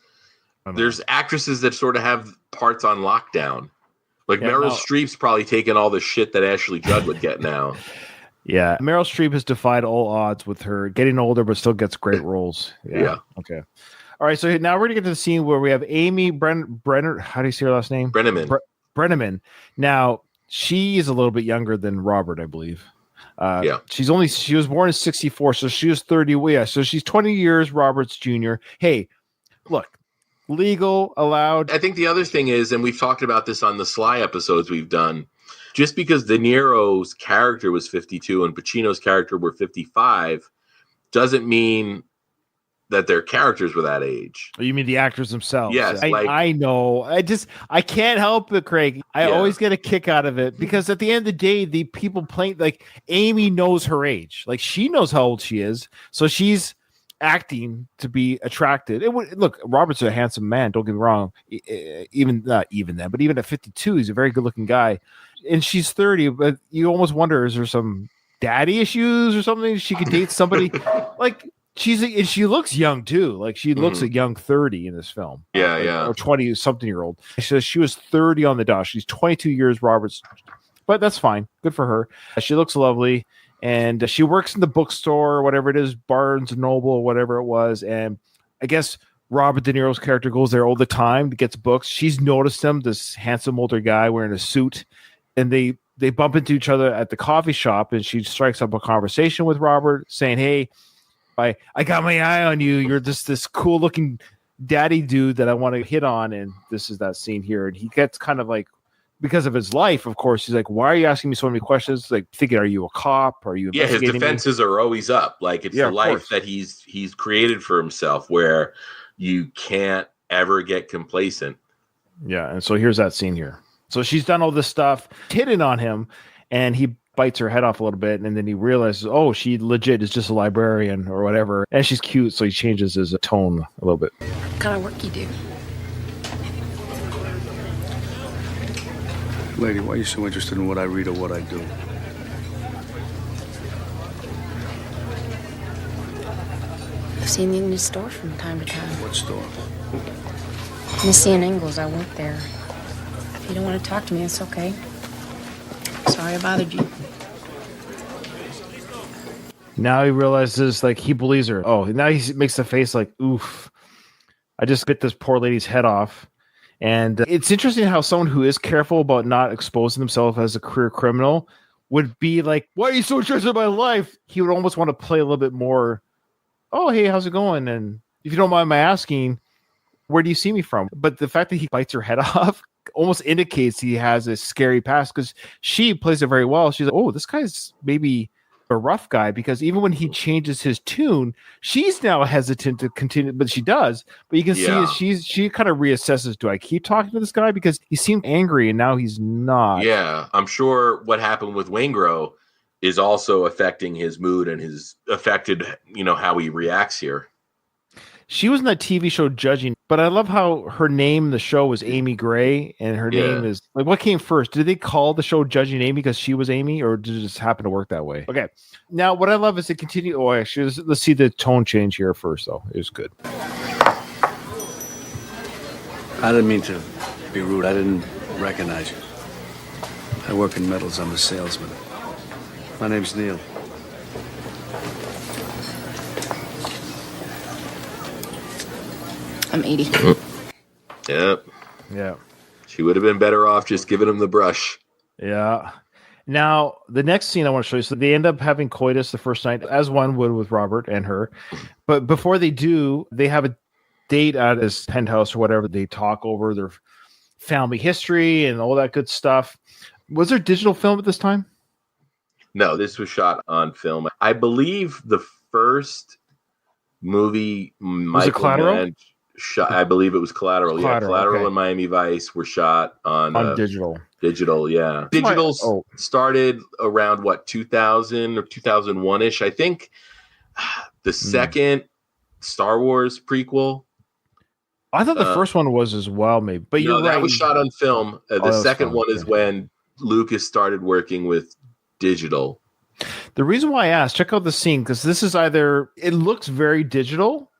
There's actresses that sort of have parts on lockdown. Like Meryl Streep's probably taking all the shit that Ashley Judd would get now. Yeah. Meryl Streep has defied all odds with her getting older, but still gets great roles. Yeah. Okay. All right. So now we're going to get to the scene where we have Amy Brenner. How do you say her last name? Brenneman. Now, she is a little bit younger than Robert, I believe. She was born in 64, so she was 30. Yeah. So she's 20 years Robert's junior. Hey, look, legal, allowed. I think the other thing is, and we've talked about this on the Sly episodes we've done, just because De Niro's character was 52 and Pacino's character were 55 doesn't mean that their characters were that age. You mean the actors themselves? Yes, I know. I can't help it, Craig. I always get a kick out of it because at the end of the day, the people playing, like Amy knows her age. Like she knows how old she is. So she's acting to be attracted. Look, Robert's a handsome man. Don't get me wrong. Not even then, but even at 52, he's a very good looking guy. And she's 30, but you almost wonder, is there some daddy issues or something? She could date somebody like she looks young too. Like she looks a young 30 in this film. Yeah. Or 20 something year old. She was 30 on the dot. She's 22 years Robert's, but that's fine. Good for her. She looks lovely. And she works in the bookstore or whatever it is, Barnes and Noble or whatever it was. And I guess Robert De Niro's character goes there all the time to get books. She's noticed him, this handsome older guy wearing a suit. And they bump into each other at the coffee shop. And she strikes up a conversation with Robert saying, hey, I got my eye on you. You're just this cool looking daddy dude that I want to hit on. And this is that scene here. And he gets kind of like, because of his life, of course, he's like, why are you asking me so many questions? Like thinking, are you a cop? Are you his defenses are always up. Like it's the life that he's created for himself where you can't ever get complacent. Yeah. And so here's that scene here. So she's done all this stuff, hitting on him, and he bites her head off a little bit, and then he realizes, oh, she legit is just a librarian or whatever, and she's cute, so he changes his tone a little bit. What kind of work you do? Lady, why are you so interested in what I read or what I do? I've seen you in the store from time to time. What store? Missy and Ingalls, I work there. If you don't want to talk to me, it's okay. Sorry I bothered you. Now he realizes, like, he believes her. Oh, now he makes the face like, oof, I just bit this poor lady's head off. And it's interesting how someone who is careful about not exposing themselves as a career criminal would be like, why are you so interested in my life? He would almost want to play a little bit more, oh, hey, how's it going? And if you don't mind my asking, where do you see me from? But the fact that he bites her head off almost indicates he has a scary past, because she plays it very well. She's like, oh, this guy's maybe a rough guy, because even when he changes his tune, she's now hesitant to continue, but she does. But you can see she kind of reassesses, do I keep talking to this guy? Because he seemed angry and now he's not. Yeah, I'm sure what happened with Waingro is also affecting his mood and his affected, how he reacts here. She was in that TV show Judging, but I love how her name in the show was Amy Gray, and her name is like, what came first? Did they call the show Judging Amy because she was Amy, or did it just happen to work that way? Okay. Now, what I love is it continue. Oh, actually, let's see the tone change here first, though. It was good. I didn't mean to be rude. I didn't recognize you. I work in metals. I'm a salesman. My name's Neil. I'm 80. Yep. Yeah. She would have been better off just giving him the brush. Yeah. Now, the next scene I want to show you, so they end up having coitus the first night, as one would with Robert and her. But before they do, they have a date at his penthouse or whatever. They talk over their family history and all that good stuff. Was there digital film at this time? No, this was shot on film. I believe the first movie Michael Mann shot, I believe it was Collateral. Collateral okay. and Miami Vice were shot on digital. Digital, yeah. Digital started around 2000 or 2001-ish. I think the second Star Wars prequel. I thought the first one was as well, maybe. But you're right. That was shot on film. The second one is when Lucas started working with digital. The reason why I asked, check out the scene, because this is it looks very digital,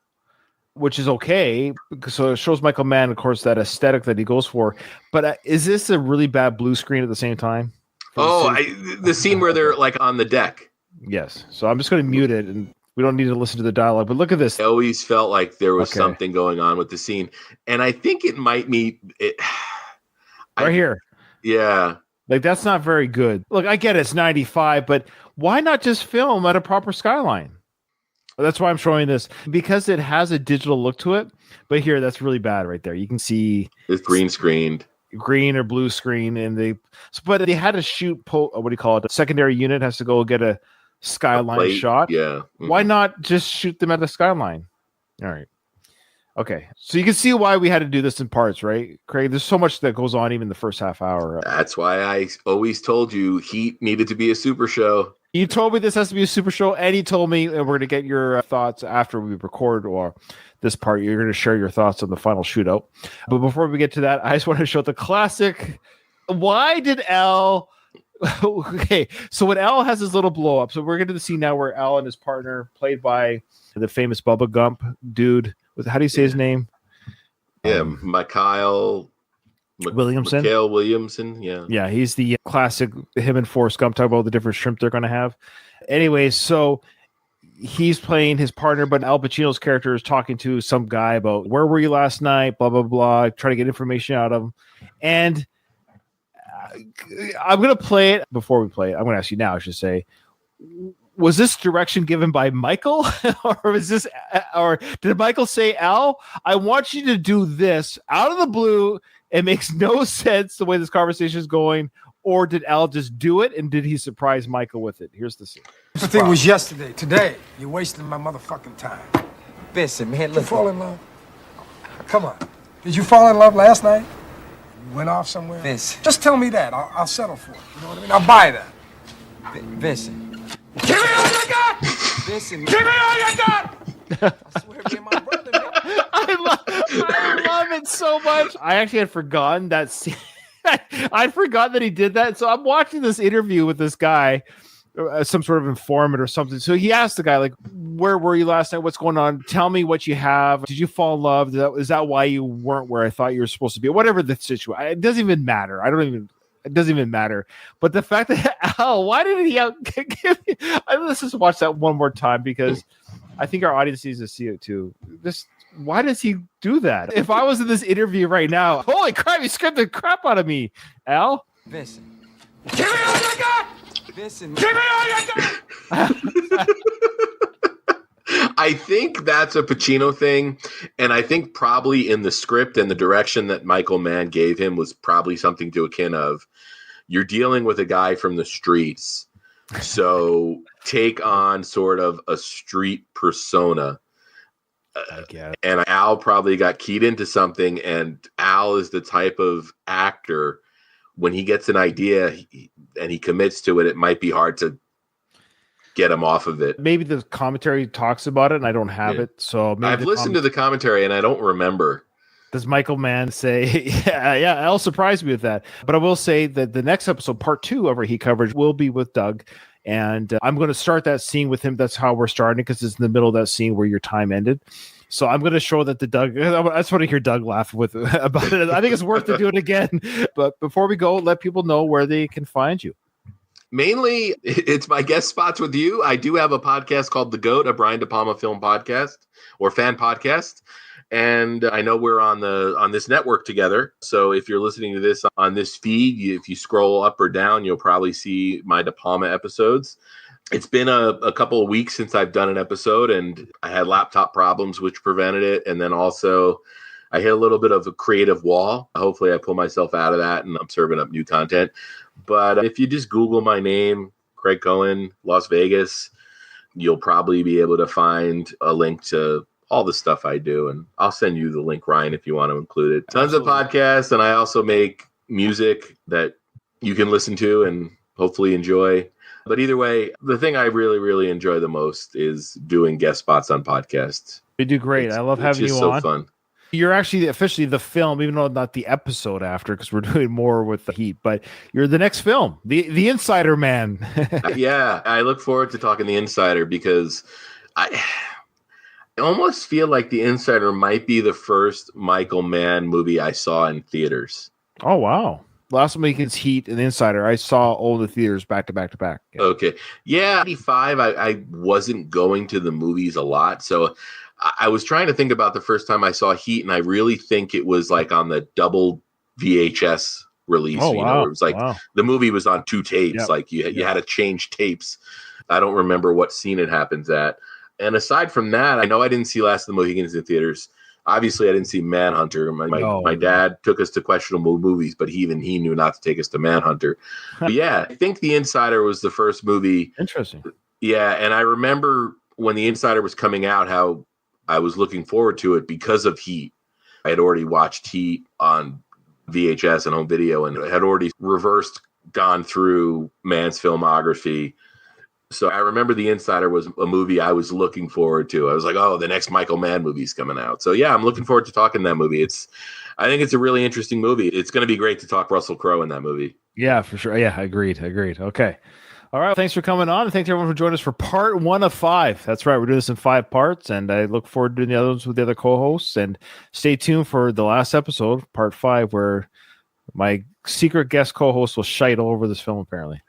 which is okay. So it shows Michael Mann, of course, that aesthetic that he goes for. But is this a really bad blue screen at the same time? The scene where they're like on the deck. Yes. So I'm just going to mute it, and we don't need to listen to the dialogue. But look at this. I always felt like there was something going on with the scene. And I think it might be... here. Yeah. Like, that's not very good. Look, I get it's 95, but why not just film at a proper skyline? That's why I'm showing this, because it has a digital look to it. But here, that's really bad right there. You can see It's green screened. green or blue screen, but they had to shoot. What do you call it? The secondary unit has to go get a skyline Plate, shot. Yeah. Why not just shoot them at the skyline? All right. Okay. So you can see why we had to do this in parts, right, Craig? There's so much that goes on even the first half hour. That's why I always told you Heat needed to be a super show. You told me this has to be a super show, and you told me, and we're going to get your thoughts after we record or this part. You're going to share your thoughts on the final shootout. But before we get to that, I just want to show the classic. Why did Al... Okay, so when Al has his little blow up, so we're going to see now where Al and his partner, played by the famous Bubba Gump dude, how do you say his name? Yeah, Mikhail Williamson. Mikhail Williamson, yeah. Yeah, he's the classic, him and Forrest Gump talk about all the different shrimp they're going to have. Anyway, so he's playing his partner, but Al Pacino's character is talking to some guy about where were you last night, blah, blah, blah, trying to get information out of him. And I'm going to play it before we play it. I'm going to ask you now, I should say. Was this direction given by Michael, or did Michael say, Al, I want you to do this out of the blue? It makes no sense the way this conversation is going. Or did Al just do it, and did he surprise Michael with it? Here's the scene. The thing was yesterday. Today, you're wasting my motherfucking time. Listen, man, Did you look. fall in love? Come on. Did you fall in love last night? You went off somewhere? Vince. Just tell me that. I'll settle for it. You know what I mean? I'll buy that. Vincent. Give me all you got! Vincent. Give me all you got! I swear, man, my brother, man. I love it so much. I actually had forgotten that scene. I forgot that he did that. So I'm watching this interview with this guy, some sort of informant or something. So he asked the guy, like, where were you last night? What's going on? Tell me what you have. Did you fall in love? Is that why you weren't where I thought you were supposed to be? Whatever the situation. It doesn't even matter. It doesn't even matter. But the fact that Al, why did he give me? Let's just watch that one more time, because I think our audience needs to see it too. Why does he do that? If I was in this interview right now, holy crap, he scared the crap out of me, Al. Vincent. Give me all you got! Vincent. Give me all you got! I think that's a Pacino thing, and I think probably in the script and the direction that Michael Mann gave him was probably something to akin of, you're dealing with a guy from the streets, so take on sort of a street persona. And Al probably got keyed into something, and Al is the type of actor, when he gets an idea and he commits to it, it might be hard to get him off of it. Maybe the commentary talks about it and I don't have it. So maybe I've listened to the commentary and I don't remember. Does Michael Mann say, yeah, Al surprised me with that. But I will say that the next episode, part 2 of our Heat coverage, will be with Doug. And I'm going to start that scene with him. That's how we're starting, because it's in the middle of that scene where your time ended. So I'm going to show that I just want to hear Doug laugh about it. I think it's worth to do it again. But before we go, let people know where they can find you. Mainly, it's my guest spots with you. I do have a podcast called The GOAT, a Brian De Palma film podcast or fan podcast. And I know we're on this network together. So if you're listening to this on this feed, if you scroll up or down, you'll probably see my De Palma episodes. It's been a couple of weeks since I've done an episode, and I had laptop problems, which prevented it. And then also I hit a little bit of a creative wall. Hopefully I pull myself out of that and I'm serving up new content. But if you just Google my name, Craig Cohen, Las Vegas, you'll probably be able to find a link to all the stuff I do. And I'll send you the link, Ryan, if you want to include it. Tons of podcasts. And I also make music that you can listen to and hopefully enjoy. But either way, the thing I really, really enjoy the most is doing guest spots on podcasts. You do great. I love having you on. It's just so fun. You're actually officially the film, even though not the episode after, because we're doing more with the Heat, but you're the next film, the Insider Man. Yeah, I look forward to talking The Insider, because I almost feel like The Insider might be the first Michael Mann movie I saw in theaters. Oh, wow. Last week's Heat and The Insider, I saw all the theaters back to back to back. Yeah. Okay. Yeah, 95, I wasn't going to the movies a lot. So I was trying to think about the first time I saw Heat, and I really think it was like on the double VHS release. Oh, wow. It was like the movie was on 2 tapes. Yep. Like you had to change tapes. I don't remember what scene it happens at. And aside from that, I know I didn't see Last of the Mohicans in theaters. Obviously, I didn't see Manhunter. My dad took us to questionable movies, but he knew not to take us to Manhunter. But yeah, I think The Insider was the first movie. Interesting. Yeah, and I remember when The Insider was coming out, how I was looking forward to it because of Heat. I had already watched Heat on VHS and home video, and had already gone through Mann's filmography. So I remember The Insider was a movie I was looking forward to. I was like, oh, the next Michael Mann movie's coming out. So yeah, I'm looking forward to talking that movie. I think it's a really interesting movie. It's going to be great to talk Russell Crowe in that movie. Yeah, for sure. Yeah, agreed. Okay. All right. Thanks for coming on. And thanks everyone for joining us for part 1 of 5. That's right. We're doing this in 5 parts, and I look forward to doing the other ones with the other co-hosts. And stay tuned for the last episode, part 5, where my secret guest co-host will shite all over this film, apparently.